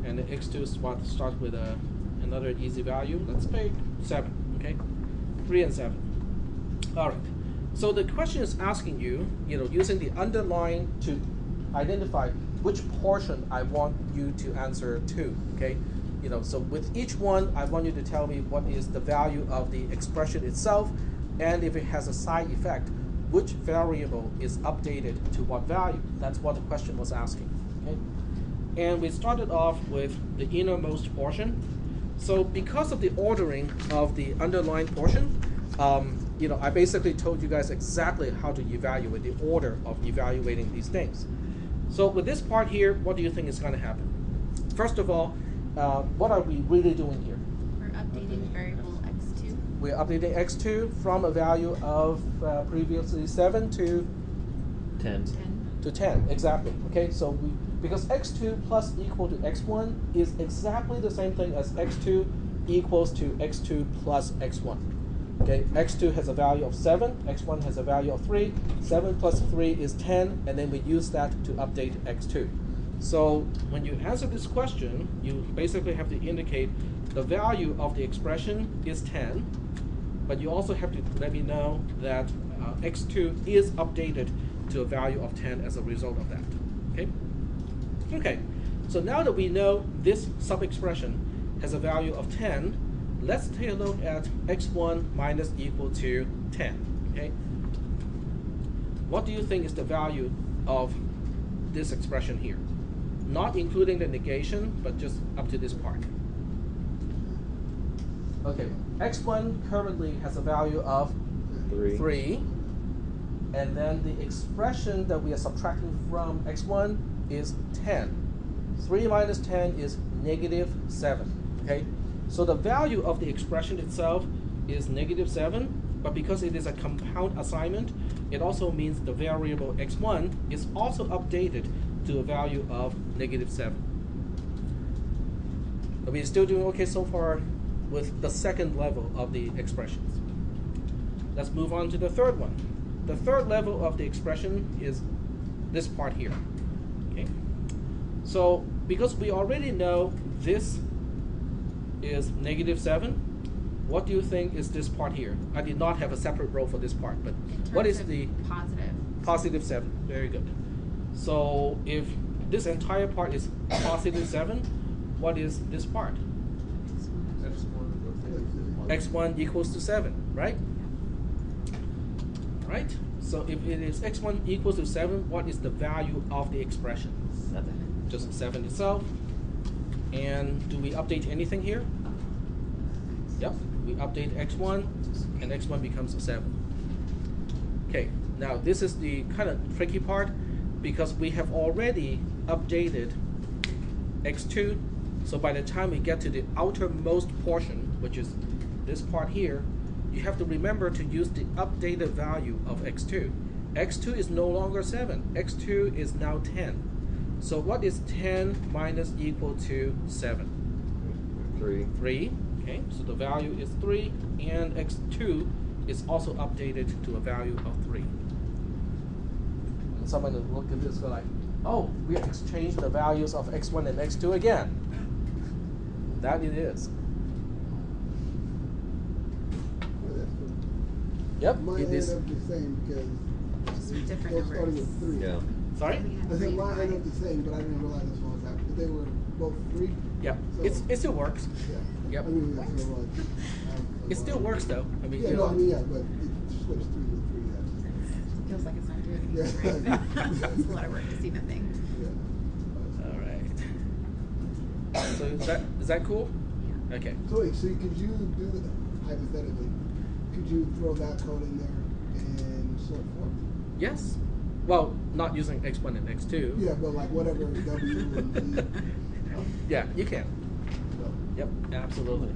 and x2 starts with another easy value. Let's pick 7, okay? 3 and 7. All right, so the question is asking you, using the underline to identify which portion I want you to answer to, okay? So with each one, I want you to tell me what is the value of the expression itself, and if it has a side effect, which variable is updated to what value. That's what the question was asking, okay? And we started off with the innermost portion. So because of the ordering of the underlined portion, I basically told you guys exactly how to evaluate, the order of evaluating these things. So with this part here, what do you think is going to happen? First of all, what are we really doing here? We're updating variable x2. We're updating x2 from a value of previously 7 to 10. to 10, exactly. Okay, so because x2 plus equal to x1 is exactly the same thing as x2 equals to x2 plus x1. Okay, x2 has a value of 7, x1 has a value of 3, 7 plus 3 is 10, and then we use that to update x2. So when you answer this question, you basically have to indicate the value of the expression is 10, but you also have to let me know that x2 is updated to a value of 10 as a result of that. Okay? Okay, so now that we know this sub-expression has a value of 10, let's take a look at x1 minus equal to 10, okay? What do you think is the value of this expression here? Not including the negation, but just up to this part. Okay, x1 currently has a value of 3, and then the expression that we are subtracting from x1 is 10. 3 minus 10 is negative 7, okay? So the value of the expression itself is negative 7, but because it is a compound assignment, it also means the variable x1 is also updated to a value of negative 7. But we're still doing okay so far with the second level of the expressions. Let's move on to the third one. The third level of the expression is this part here. Okay? So because we already know this is negative 7, what do you think is this part here? I did not have a separate row for this part, but what is the positive? Positive 7. Very good. So if this entire part is positive 7, what is this part? x1 equals to 7, right? Right? So if it is x1 equals to 7, what is the value of the expression? 7. Just 7 itself. And do we update anything here? Yep, we update x1, and x1 becomes a 7. Okay, now this is the kind of tricky part because we have already updated x2. So by the time we get to the outermost portion, which is this part here, you have to remember to use the updated value of x2. x2 is no longer 7. x2 is now 10. So what is 10 minus equal to 7? 3. Okay, so the value is 3, and x2 is also updated to a value of 3. And someone will look at this and go like, oh, we have exchanged the values of x1 and x2 again. That it is. Yep, Mine it ended is. up the same because Just with different both started numbers. with 3. Yeah. Sorry? We have I said three mine ended up five. the same, but I didn't realize that's what was happening. But they were both 3. Yep, So, it still works. Yeah. Yep. I mean, yeah, so It still works though. I mean, Yeah, you no, know, I mean, yeah, but it switched 3 to 3. It feels like it's not doing Yeah. anything right. It's a lot of work to see the thing. Yeah. all right. So is that cool? Yeah. Okay. So wait, so could you do the, hypothetically, could you throw that code in there in short form? Yes. Well, not using x1 and x2. Yeah, but like whatever W and Z. Yeah, you can. So, Yep, absolutely.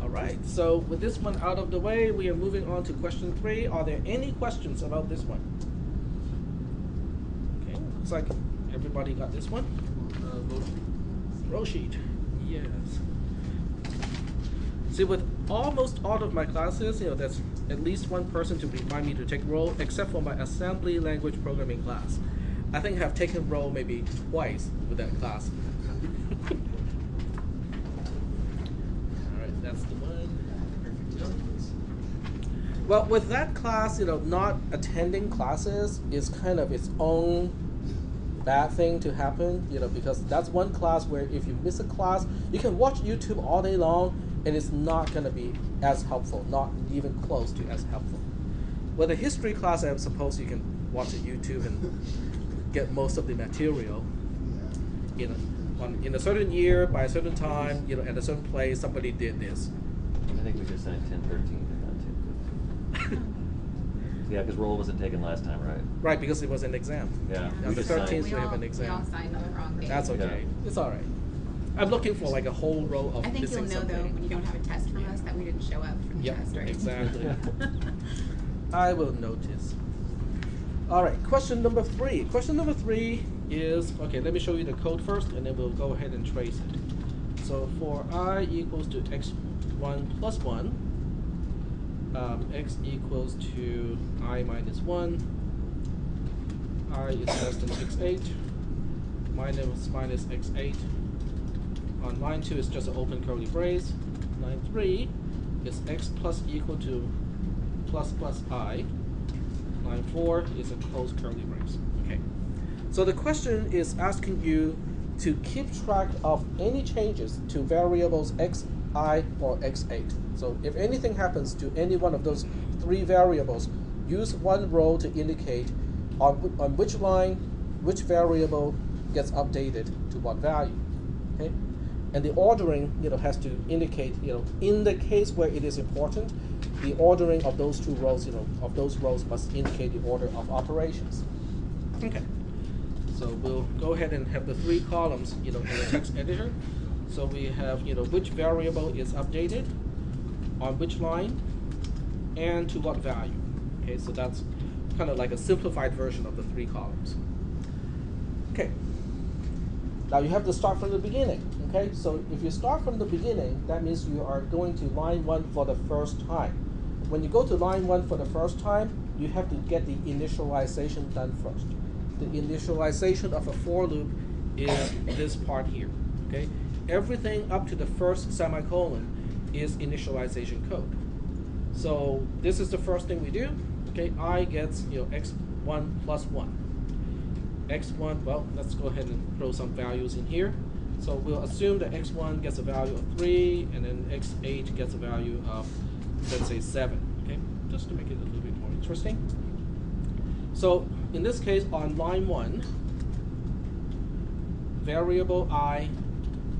All right, so with this one out of the way, we are moving on to question 3. Are there any questions about this one? Okay, looks like everybody got this one. Row sheet. Yes. See, with almost all of my classes, there's at least one person to remind me to take row, except for my assembly language programming class. I think I have taken row maybe twice with that class. Alright, that's the one. Well, with that class, not attending classes is kind of its own bad thing to happen, because that's one class where if you miss a class, you can watch YouTube all day long and it's not going to be as helpful, not even close to as helpful. With a history class, I suppose you can watch a YouTube and get most of the material. In a certain year, by a certain time, at a certain place, somebody did this. I think we just signed 1013 in that too. Yeah, because roll wasn't taken last time, right? Right, because it was an exam. Yeah. On we the just signed- 13th, We we have all- an We all exam. signed on the wrong day. That's okay. Yeah. It's all right. I'm looking for like a whole row of I think you'll missing know though something. when you don't have a test from us that we didn't show up for the Yep, test, right? exactly. I will notice. All right, question number 3. Question number 3 is, okay, let me show you the code first and then we'll go ahead and trace it. So for I equals to x1 plus 1, x equals to I minus 1, I is less than x8, minus x8. On line 2 is just an open curly brace. Line 3 is x plus equal to plus I. Line 4 is a closed curly brace. Okay. So the question is asking you to keep track of any changes to variables xi or x8. So if anything happens to any one of those 3 variables, use one row to indicate on which line, which variable gets updated to what value. Okay? And the ordering, has to indicate, in the case where it is important, the ordering of those 2 rows, of those rows must indicate the order of operations. Okay. So we'll go ahead and have the 3 columns, in the text editor. So we have, which variable is updated, on which line, and to what value. Okay, so that's kind of like a simplified version of the 3 columns. Okay. Now you have to start from the beginning. Okay, so if you start from the beginning, that means you are going to line 1 for the first time. When you go to line 1 for the first time, you have to get the initialization done first. The initialization of a for loop is this part here. Okay, everything up to the first semicolon is initialization code. So this is the first thing we do. Okay, I gets x1 plus 1. x1, well, let's go ahead and throw some values in here. So we'll assume that x1 gets a value of 3, and then x8 gets a value of, let's say, 7. Okay, just to make it a little bit more interesting. So in this case, on line 1, variable I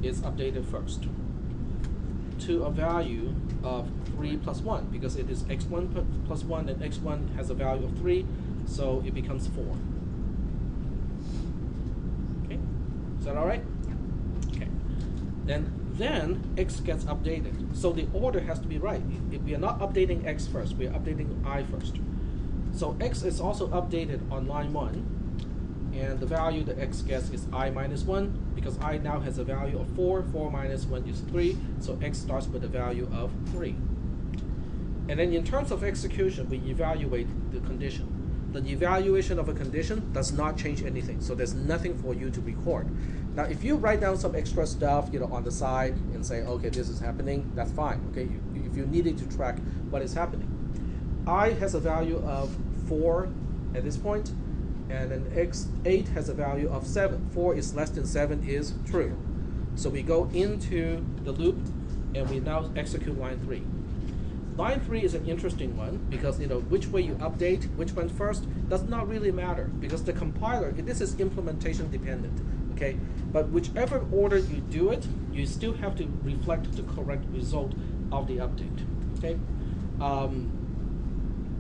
is updated first to a value of 3 plus 1, because it is x1 plus 1, and x1 has a value of 3, so it becomes 4. Okay, is that all right? Okay, then x gets updated. So the order has to be right. If we are not updating x first, we are updating I first. So x is also updated on line 1, and the value that x gets is I minus 1, because I now has a value of 4. 4 minus 1 is 3, so x starts with a value of 3. And then in terms of execution, we evaluate the condition. The evaluation of a condition does not change anything, so there's nothing for you to record. Now, if you write down some extra stuff, on the side and say, okay, this is happening, that's fine. Okay, if you needed to track what is happening. I has a value of 4 at this point, and then x8 has a value of 7. 4 is less than 7 is true. So we go into the loop, and we now execute line 3. Line 3 is an interesting one because which way you update, which one first, does not really matter because the compiler, this is implementation dependent, okay? But whichever order you do it, you still have to reflect the correct result of the update, okay?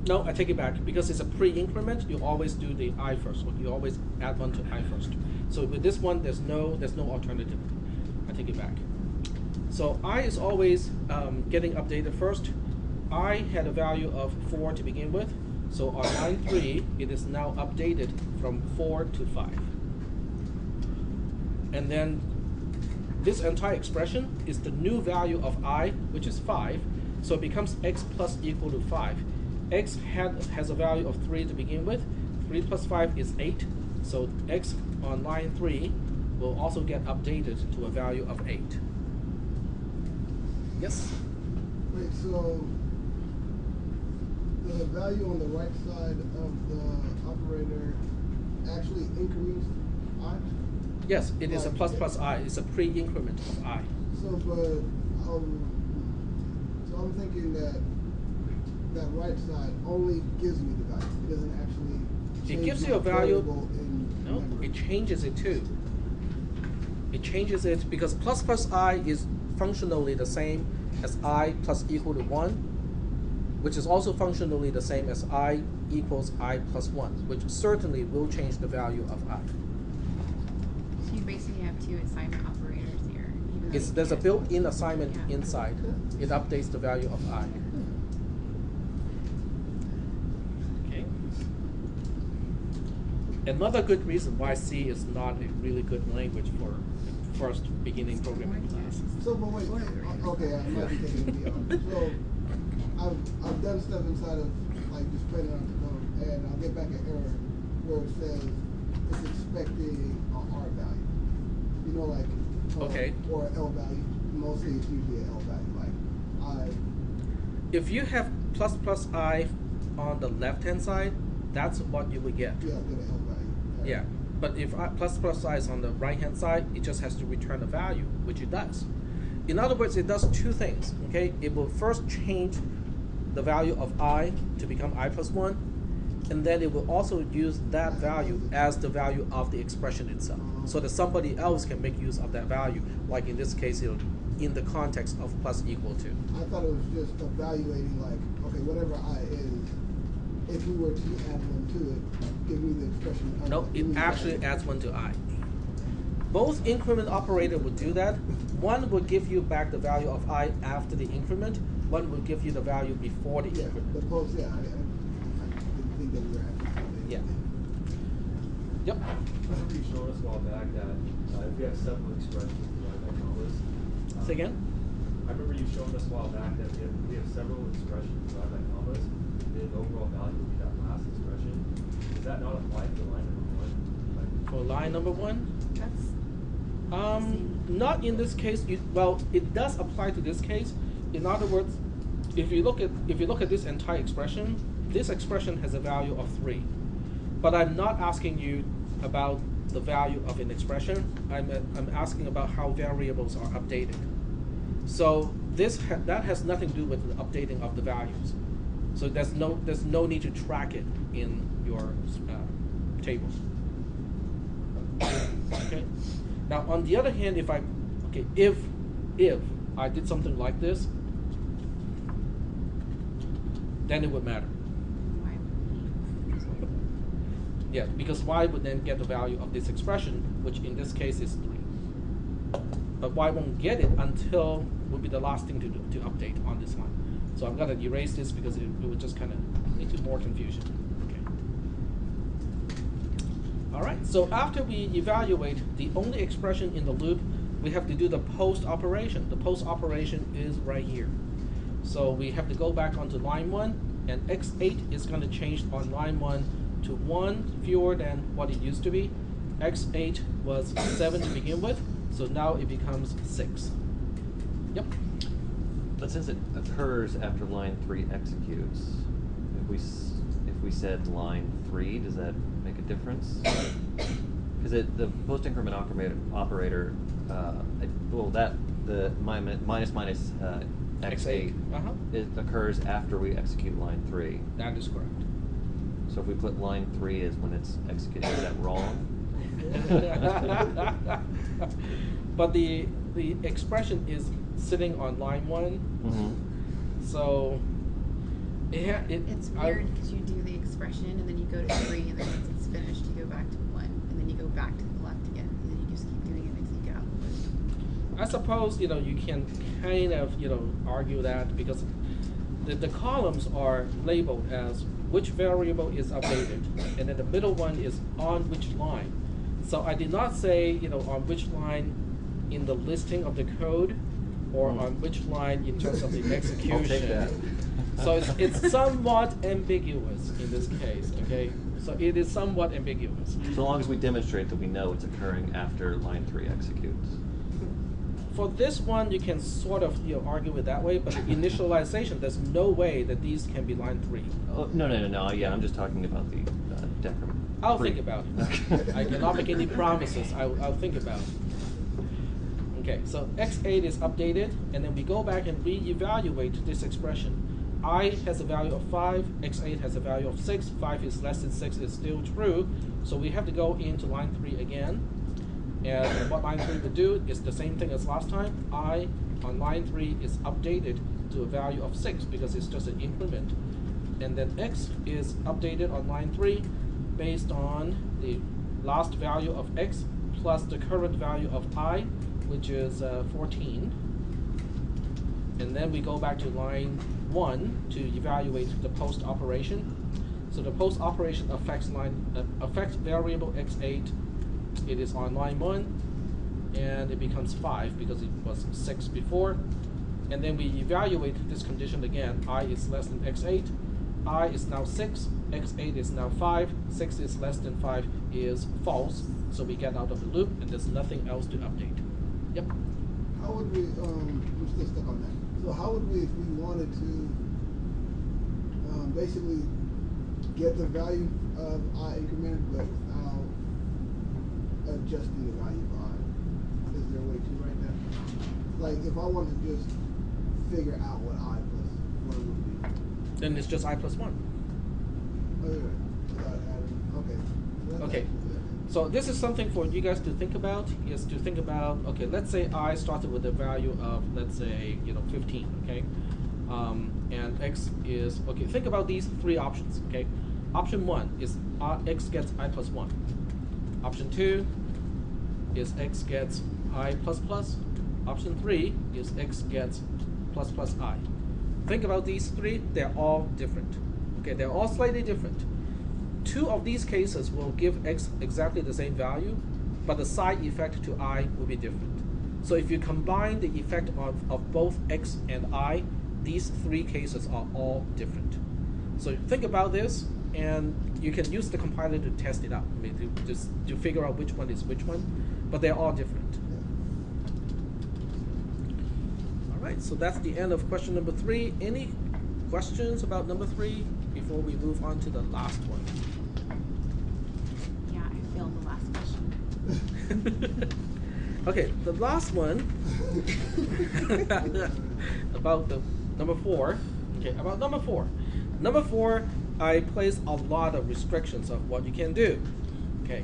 No, I take it back. Because it's a pre-increment, you always do the I first, or you always add 1 to I first. So with this one, there's no alternative. I take it back. So I is always getting updated first. I had a value of 4 to begin with. So on line 3, it is now updated from 4 to 5. And then this entire expression is the new value of I, which is 5. So it becomes x plus equal to 5. X has a value of 3 to begin with. 3 plus 5 is 8. So x on line 3 will also get updated to a value of 8. Yes? Wait, so the value on the right side of the operator actually increments I? Yes, it is a plus plus I. It's a pre-increment of I. So, but so I'm thinking that right side only gives me the value. It doesn't actually change It gives you my a value. variable in No, memory. it changes it too. It changes it because plus plus I is functionally the same as I plus equal to 1, which is also functionally the same as I equals I plus 1, which certainly will change the value of I. So you basically have 2 assignment operators here. even though you There's a can't- built-in assignment Yeah. inside. It updates the value of I. Okay. Another good reason why C is not a really good language for the first beginning programming class. So, but wait, okay, I might be taking it beyond. So, I've done stuff inside of, like, just playing around the code, and I'll get back an error where it says it's expecting a R value. You know, like, Okay. or an L value. Mostly it's usually an L value, like, If you have plus plus I on the left-hand side, that's what you would get. yeah, get an L value. Yeah. But if plus plus I is on the right-hand side, it just has to return a value, which it does. In other words, it does 2 things, okay? It will first change the value of I to become I plus 1, and then it will also use that value as the value of the expression itself, so that somebody else can make use of that value, like in this case, in the context of plus equal to. I thought it was just evaluating, like, okay, whatever I is, if we were to add 1 to it, give me the expression. of No, it use actually that. adds 1 to I. Both increment operator would do that. One will give you back the value of I after the increment. One will give you the value before the Yeah, increment. the post, yeah, I didn't think that we were actually. Yeah. Yep. Remember you showed us a while back that if we have several expressions divided by commas. Say again? I remember you showing us a while back that we have several expressions divided by commas, the overall value will be that last expression. Does that not apply to line number 1? Like, For line number 1? That's Not in this case. It does apply to this case. In other words, if you look at this entire expression, this expression has a value of 3. But I'm not asking you about the value of an expression. I'm asking about how variables are updated. So that has nothing to do with the updating of the values. So there's no need to track it in your table. Okay. Now on the other hand, if I did something like this, then it would matter. why. Yeah, because y would then get the value of this expression, which in this case is 3. But y won't get it until will be the last thing to do to update on this line. So I'm gonna erase this because it would just kind of lead to more confusion. Okay. All right. So after we evaluate the only expression in the loop, we have to do the post operation. The post operation is right here. So we have to go back onto line 1, and x8 is going to change on line 1 to 1 fewer than what it used to be. x8 was 7 to begin with, so now it becomes 6. Yep. But since it occurs after line 3 executes, if we said line 3, does that make a difference? Because the post increment operator, the minus x8 Uh-huh. it occurs after we execute line 3. That is correct. So if we put line 3 as when it's executed, is that wrong? But the expression is sitting on line 1, Mm-hmm. so It's weird because you do the expression and then you go to 3 and then once it's finished you go back to 1 and then you go back to the left again and then you just keep doing it until you get out of the loop. I suppose you can kind of argue that because the columns are labeled as which variable is updated, and then the middle one is on which line. So I did not say on which line in the listing of the code, or on which line in terms of the execution. I'll take that. So it's somewhat ambiguous in this case. Okay, so it is somewhat ambiguous. So long as we demonstrate that we know it's occurring after line 3 executes. For this one, you can sort of argue it that way, but initialization, there's no way that these can be line 3. Oh, no. Yeah, I'm just talking about the decrement. I'll think about it. I cannot make any promises. I'll think about it. Okay, so x8 is updated, and then we go back and re-evaluate this expression. I has a value of 5, x8 has a value of 6, 5 is less than 6 is still true, so we have to go into line 3 again. And what line 3 would do is the same thing as last time. I on line 3 is updated to a value of 6 because it's just an increment. And then x is updated on line 3 based on the last value of x plus the current value of I, which is 14. And then we go back to line 1 to evaluate the post operation. So the post operation affects variable x8. It is on line 1, and it becomes 5 because it was 6 before. And then we evaluate this condition again. I is less than x8. I is now 6. x8 is now 5. 6 is less than 5 is false. So we get out of the loop, and there's nothing else to update. Yep. How would we, I'm still stuck on that. So how would we, if we wanted to basically get the value of I incremented but without adjusting the value of I? Is there a way to write that? Like if I wanted to just figure out what I plus 1 would be. Then it's just I plus 1. Oh, yeah. Without adding, okay. So that's Okay. actually good. So this is something for you guys to think about, okay, let's say I started with a value of, let's say, 15, okay? And x is, okay, think about these 3 options, okay? Option 1 is x gets I plus 1. Option 2 is x gets I plus plus. Option 3 is x gets plus plus I. Think about these 3, they're all different, okay? They're all slightly different. 2 of these cases will give x exactly the same value, but the side effect to I will be different. So if you combine the effect of both x and I, these 3 cases are all different. So think about this, and you can use the compiler to test it out, I mean, to figure out which one is which one, but they're all different. All right, so that's the end of question number 3. Any questions about number 3 before we move on to the last one? Yeah, I failed the last question. Okay, the last one about the number 4. Okay, about number 4. Number 4, I place a lot of restrictions of what you can do. Okay,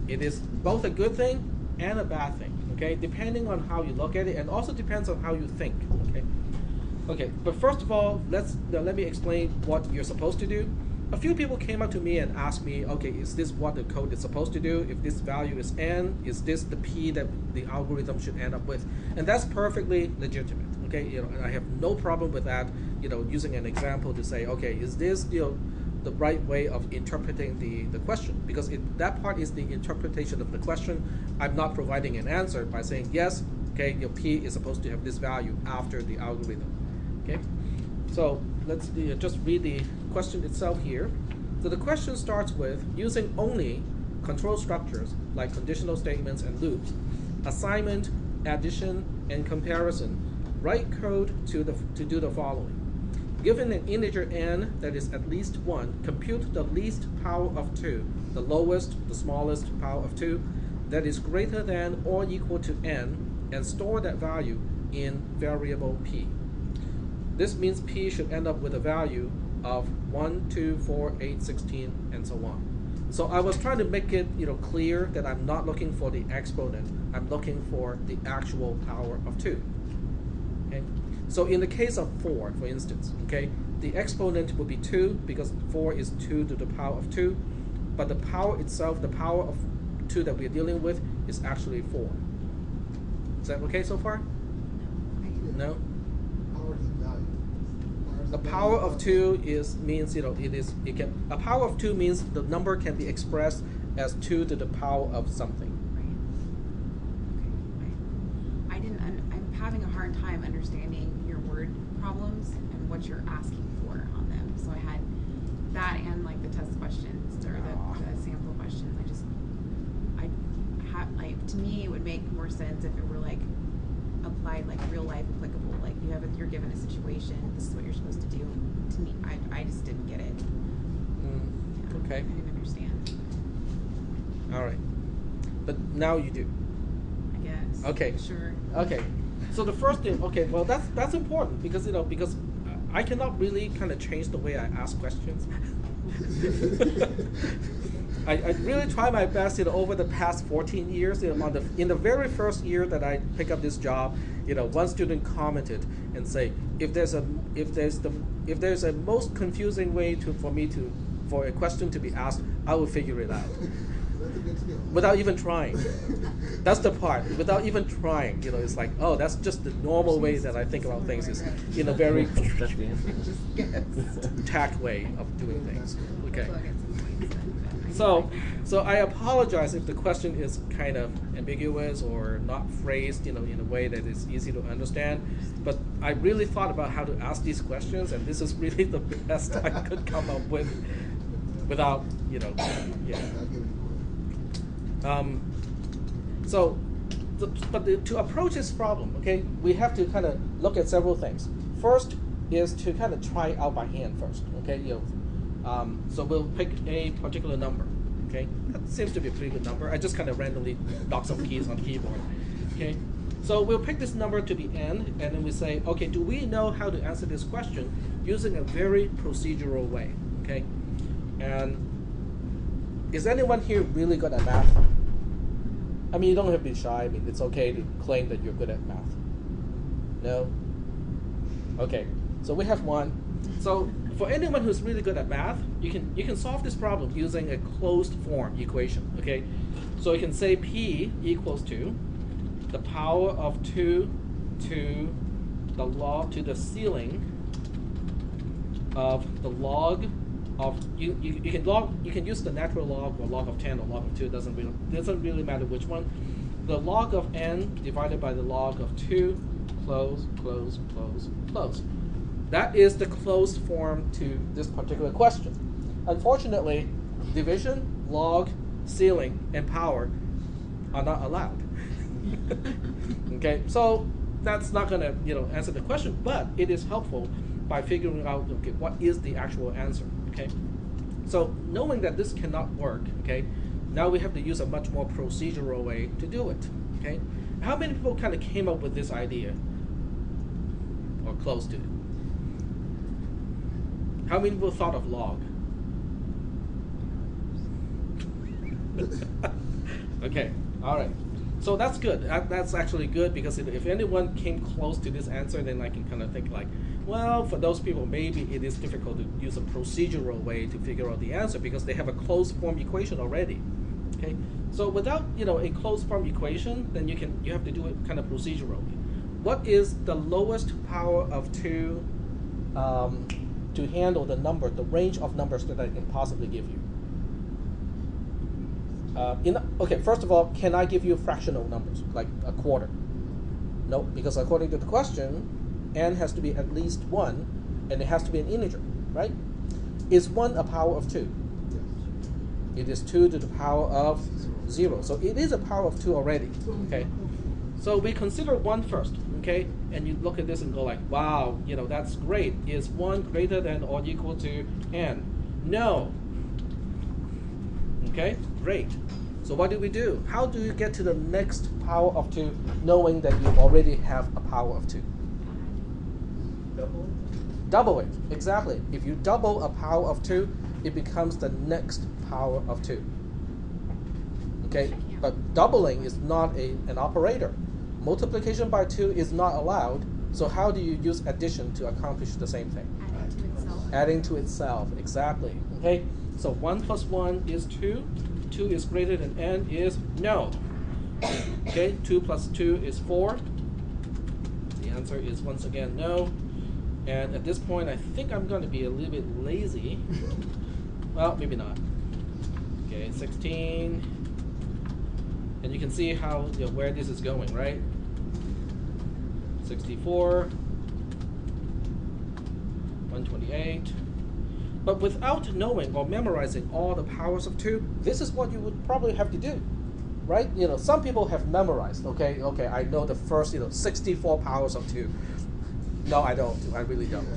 it is both a good thing and a bad thing. Okay, depending on how you look at it, and also depends on how you think. Okay. Okay, but first of all, let me explain what you're supposed to do. A few people came up to me and asked me, okay, is this what the code is supposed to do? If this value is n, is this the p that the algorithm should end up with? And that's perfectly legitimate. Okay, I have no problem with that. Using an example to say, okay, is this the right way of interpreting the question? Because that part is the interpretation of the question. I'm not providing an answer by saying yes. Okay, p is supposed to have this value after the algorithm. Okay, so let's just read the question itself here. So the question starts with using only control structures like conditional statements and loops, assignment, addition, and comparison. Write code to do the following. Given an integer n that is at least 1, compute the least power of 2, the lowest, the smallest power of 2, that is greater than or equal to n, and store that value in variable p. This means p should end up with a value of 1, 2, 4, 8, 16, and so on. So I was trying to make it clear that I'm not looking for the exponent. I'm looking for the actual power of 2. Okay? So in the case of 4, for instance, okay, the exponent would be 2 because 4 is 2 to the power of 2, but the power itself, the power of 2 that we're dealing with, is actually 4. Is that okay so far? No? Power is a value. The power of 2 means a power of 2 means the number can be expressed as 2 to the power of something. Right. Okay. I'm having a hard time understanding your word problems and what you're asking for on them. So I had that and like the test questions or the sample questions. To me, it would make more sense if it were like applied, like real life applicable. Like you're given a situation, this is what you're supposed to do. To me, I just didn't get it. Yeah, Okay. I didn't understand. All right. But now you do. I guess. Okay. Sure. Okay. So the first thing, okay, well that's important because I cannot really kind of change the way I ask questions. I really try my best, over the past 14 years. In the very first year that I pick up this job, one student commented and say, if there's a most confusing way for a question to be asked, I will figure it out. That's a good skill. Without even trying. That's the part. Without even trying, it's like, oh, that's just the normal way that I think about things, is in a very That's the answer. tact way of doing things. Okay. So I'll get some points then, but So I apologize if the question is kind of ambiguous or not phrased, in a way that is easy to understand. But I really thought about how to ask these questions, and this is really the best I could come up with, without, yeah. I'll give it To approach this problem, okay, we have to kind of look at several things. First is to kind of try out by hand first, okay. So we'll pick a particular number, okay. That seems to be a pretty good number. I just kind of randomly knock some keys on the keyboard, okay. So we'll pick this number to be n, and then we say, okay, do we know how to answer this question using a very procedural way, okay? And is anyone here really good at math? I mean, you don't have to be shy. I mean, it's okay to claim that you're good at math. No? Okay, so we have one. So for anyone who's really good at math, you can solve this problem using a closed form equation, okay? So you can say P equals to the power of 2 to the log to the ceiling of the log of you can use the natural log or log of 10 or log of 2. It doesn't really matter which one. The log of n divided by the log of 2, close, close, close, close. That is the closed form to this particular question. Unfortunately, division, log, ceiling, and power are not allowed. Okay, so that's not going to answer the question, but it is helpful by figuring out what is the actual answer. Okay, so knowing that this cannot work, okay, now we have to use a much more procedural way to do it. Okay, how many people kind of came up with this idea or close to it? How many people thought of log? Okay, all right. So that's good. That's actually good, because if anyone came close to this answer, then I can kind of think like, well, for those people, maybe it is difficult to use a procedural way to figure out the answer because they have a closed form equation already. Okay, so without a closed form equation, then you have to do it kind of procedurally. What is the lowest power of 2 to handle the range of numbers that I can possibly give you? Okay, first of all, can I give you fractional numbers, like a quarter? No, because according to the question, n has to be at least 1, and it has to be an integer, right? Is 1 a power of 2? It is 2 to the power of 0. So it is a power of 2 already, okay? So we consider 1 first, okay? And you look at this and go like, wow, that's great. Is 1 greater than or equal to n? No. Okay, great. So what do we do? How do you get to the next power of 2 knowing that you already have a power of 2? Double it? Double it, exactly. If you double a power of 2, it becomes the next power of 2. Okay, but doubling is not an operator. Multiplication by 2 is not allowed, so how do you use addition to accomplish the same thing? Adding to itself. Adding to itself, exactly. Okay, so 1 plus 1 is 2. 2 is greater than n is no. Okay, 2 plus 2 is 4. The answer is once again no. And at this point, I think I'm going to be a little bit lazy. Well, maybe not. Okay, 16. And you can see how where this is going, right? 64, 128. But without knowing or memorizing all the powers of 2, this is what you would probably have to do, right? Some people have memorized. Okay, I know the first 64 powers of 2. No, I don't. I really don't.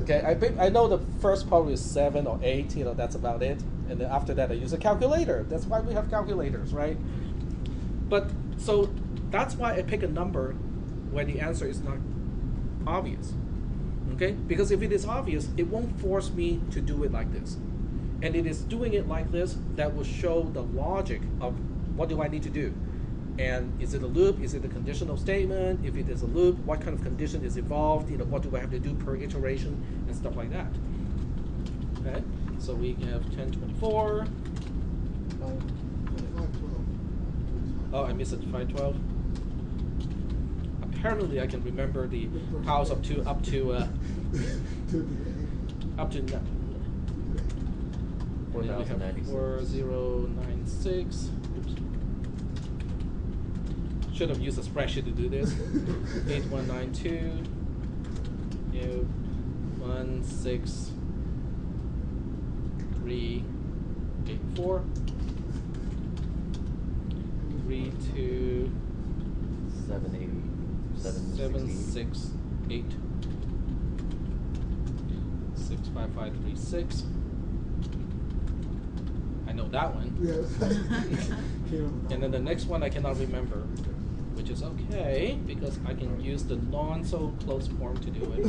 Okay, I know the first probably is 7 or 8. That's about it. And then after that, I use a calculator. That's why we have calculators, right? But so that's why I pick a number where the answer is not obvious. Okay, because if it is obvious, it won't force me to do it like this. And it is doing it like this that will show the logic of what do I need to do. And is it a loop? Is it a conditional statement? If it is a loop, what kind of condition is involved? What do I have to do per iteration and stuff like that. Okay, so we have 1024. Oh, I missed it. 512. Apparently, I can remember the powers of 2 up to 4096. 4096. Oops. Should have used a spreadsheet to do this. 8192. 16384. 32. 780. 768. 768. 65536. I know that one. And then the next one I cannot remember, which is okay because I can use the non-so-close form to do it.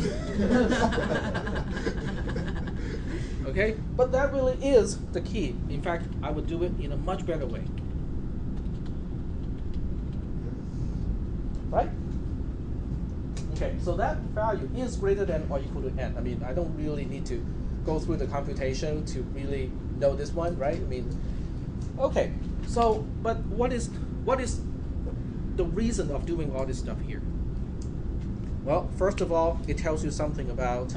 Okay, but that really is the key. In fact, I would do it in a much better way. Right? Okay, so that value is greater than or equal to n. I mean, I don't really need to go through the computation to really know this one, right? I mean, okay, so, but what is the reason of doing all this stuff here? Well, first of all, it tells you something about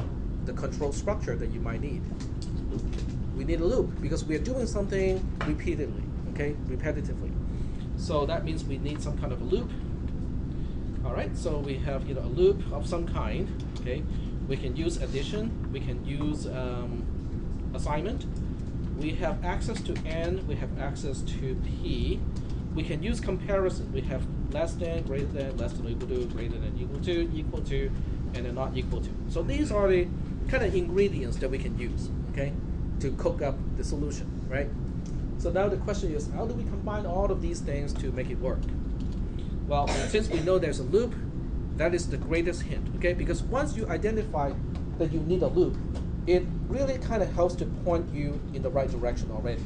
the control structure that you might need. We need a loop because we are doing something repeatedly, okay, repetitively. So that means we need some kind of a loop. All right, so we have a loop of some kind. Okay, we can use addition. We can use assignment. We have access to n. We have access to p. We can use comparison. We have less than, greater than, less than or equal to, greater than, equal to, and then not equal to. So these are the kind of ingredients that we can use, okay, to cook up the solution, right? So now the question is, how do we combine all of these things to make it work? Well, since we know there's a loop, that is the greatest hint, okay? Because once you identify that you need a loop, it really kind of helps to point you in the right direction already.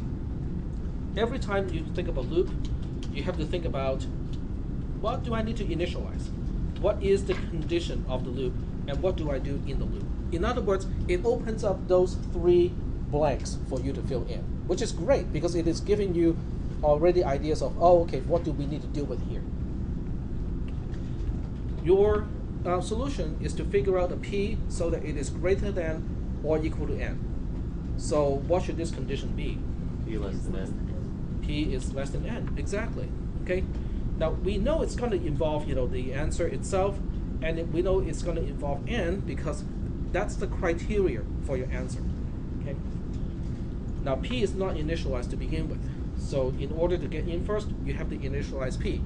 Every time you think of a loop, you have to think about, what do I need to initialize? What is the condition of the loop, and what do I do in the loop? In other words, it opens up those 3 blanks for you to fill in, which is great because it is giving you already ideas of, oh, okay, what do we need to deal with here? Your solution is to figure out a p so that it is greater than or equal to n. So what should this condition be? P less than n. P is less than n, exactly. Okay. Now we know it's going to involve, the answer itself, and we know it's going to involve n because that's the criteria for your answer. Okay. Now p is not initialized to begin with, so in order to get in first, you have to initialize p.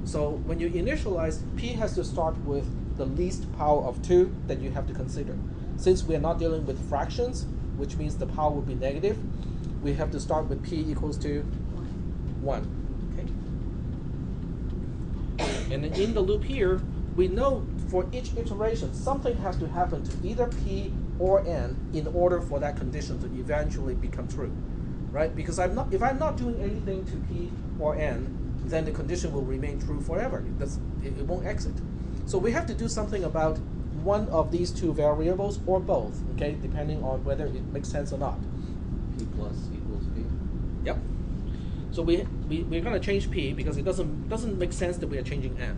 So when you initialize, p has to start with the least power of 2 that you have to consider. Since we are not dealing with fractions, which means the power will be negative, we have to start with p equals to 1. Okay. And then in the loop here, we know for each iteration, something has to happen to either p or n in order for that condition to eventually become true, right? Because if I'm not doing anything to p or n, then the condition will remain true forever. It won't exit. So we have to do something about one of these two variables or both, okay, depending on whether it makes sense or not. P plus equals P. Yep. So we're going to change p because it doesn't make sense that we are changing n.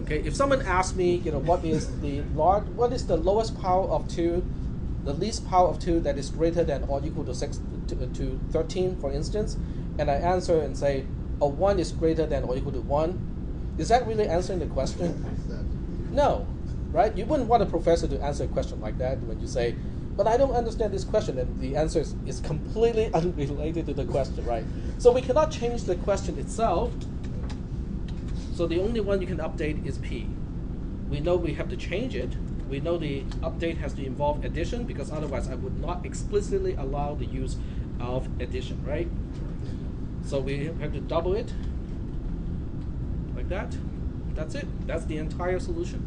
Okay. If someone asks me, what is the lowest power of 2, the least power of 2 that is greater than or equal to 13, for instance, and I answer and say, 1 is greater than or equal to 1, is that really answering the question? No, right? You wouldn't want a professor to answer a question like that when you say, but I don't understand this question, and the answer is completely unrelated to the question, right? So we cannot change the question itself. So the only one you can update is p. We know we have to change it. We know the update has to involve addition because otherwise I would not explicitly allow the use of addition, right? So we have to double it like that. That's it. That's the entire solution.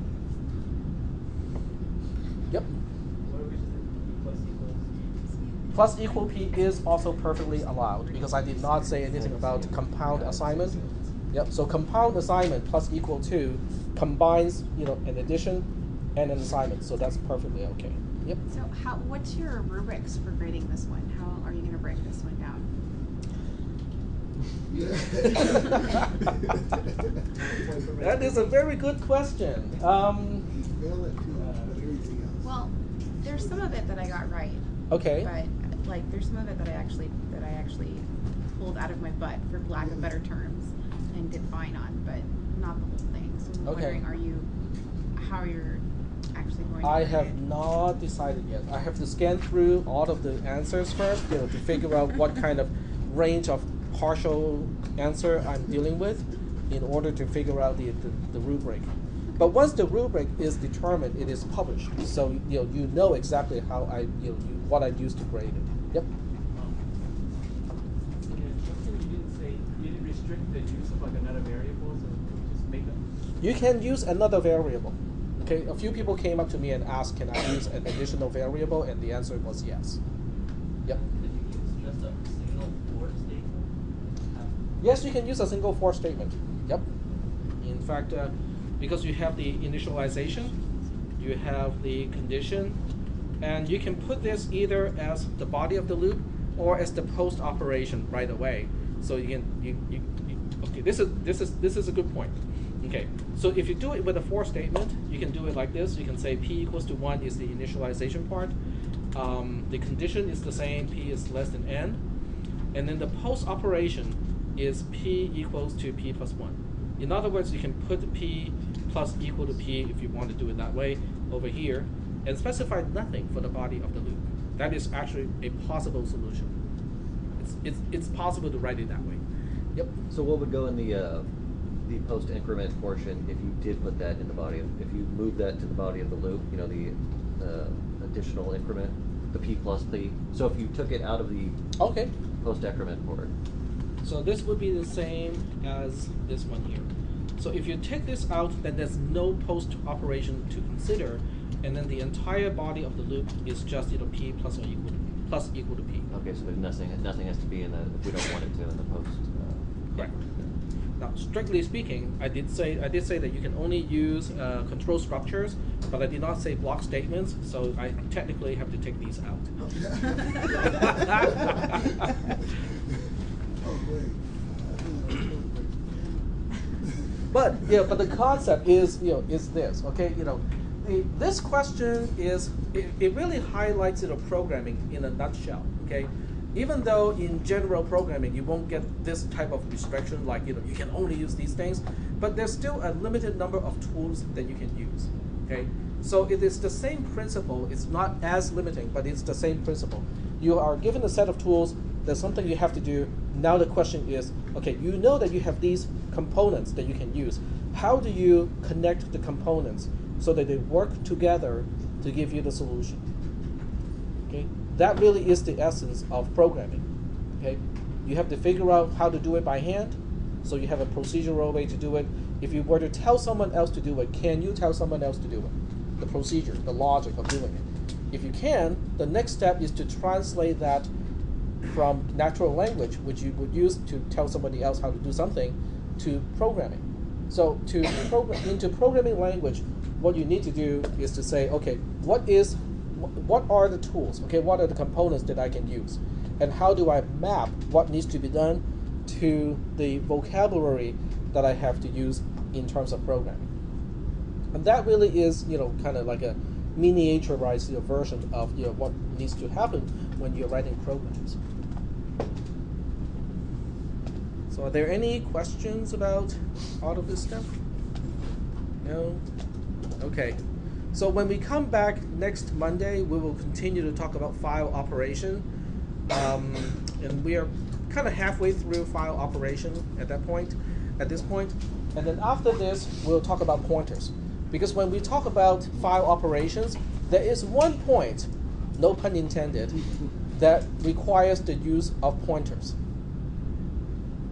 Yep. What if we just did plus equals? Plus equal p is also perfectly allowed because I did not say anything about compound assignment. Yep. So compound assignment plus equal to combines, an addition and an assignment. So that's perfectly okay. Yep. So what's your rubrics for grading this one? How are you going to break this one down? That is a very good question. Well, there's some of it that I got right. Okay. But there's some of it that I actually pulled out of my butt, for lack of better terms, and did fine on, but not the whole thing. So I'm Okay. wondering, how you're actually going to I grade have it? not decided yet. I have to scan through all of the answers first, to figure out what kind of range of partial answer I'm dealing with in order to figure out the rubric. But once the rubric is determined, it is published. So you know exactly how what I used to grade it. Yep. You didn't restrict the use of another variable, so just make them. You can use another variable. Okay, a few people came up to me and asked, can I use an additional variable? And the answer was yes. Yep. Could you use just a single for statement? Yes, you can use a single for statement. Yep. In fact, because you have the initialization, you have the condition, and you can put this either as the body of the loop or as the post operation right away. So you okay. This is a good point. Okay. So if you do it with a for statement, you can do it like this. You can say p equals to 1 is the initialization part. The condition is the same. P is less than n, and then the post operation is p equals to p plus 1. In other words, you can put p plus equal to p, if you want to do it that way, over here, and specify nothing for the body of the loop. That is actually a possible solution. It's possible to write it that way. Yep. So what would go in the post increment portion if you did put that in the body if you move that to the body of the loop, the additional increment, the p plus p. So if you took it out of the Okay. post decrement port. So this would be the same as this one here. So if you take this out, then there's no post operation to consider, and then the entire body of the loop is just p plus or equal to p. Okay, so there's nothing has to be in the if we don't want it to in the post. Correct. Now, strictly speaking, I did say that you can only use control structures, but I did not say block statements, so I technically have to take these out. But the concept is this, okay? This question it really highlights programming in a nutshell, okay? Even though in general programming you won't get this type of restriction, like you can only use these things, but there's still a limited number of tools that you can use, okay? So it is the same principle. It's not as limiting, but it's the same principle. You are given a set of tools. There's something you have to do. Now the question is, okay, you know that you have these components that you can use. How do you connect the components so that they work together to give you the solution? Okay, that really is the essence of programming. Okay, you have to figure out how to do it by hand, so you have a procedural way to do it. If you were to tell someone else to do it, can you tell someone else to do it? The procedure, the logic of doing it. If you can, the next step is to translate that from natural language, which you would use to tell somebody else how to do something, to programming. So to into programming language, what you need to do is to say, okay, what are the tools? Okay, what are the components that I can use? And how do I map what needs to be done to the vocabulary that I have to use in terms of programming? And that really is, kind of like a miniaturized version of what needs to happen when you're writing programs. So are there any questions about all of this stuff? No? Okay. So when we come back next Monday, we will continue to talk about file operation. And we are kind of halfway through file operation at this point. And then after this, we'll talk about pointers. Because when we talk about file operations, there is one point, no pun intended, that requires the use of pointers.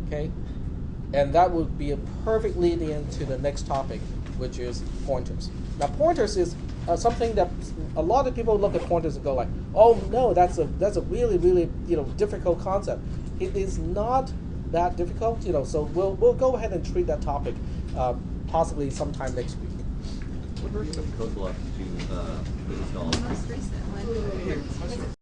Okay? And that would be a perfect lead in to the next topic, which is pointers. Now, pointers is something that a lot of people look at pointers and go like, "Oh no, that's a really really difficult concept." It is not that difficult, So we'll go ahead and treat that topic possibly sometime next week. What version of code block did you install? The most recent one.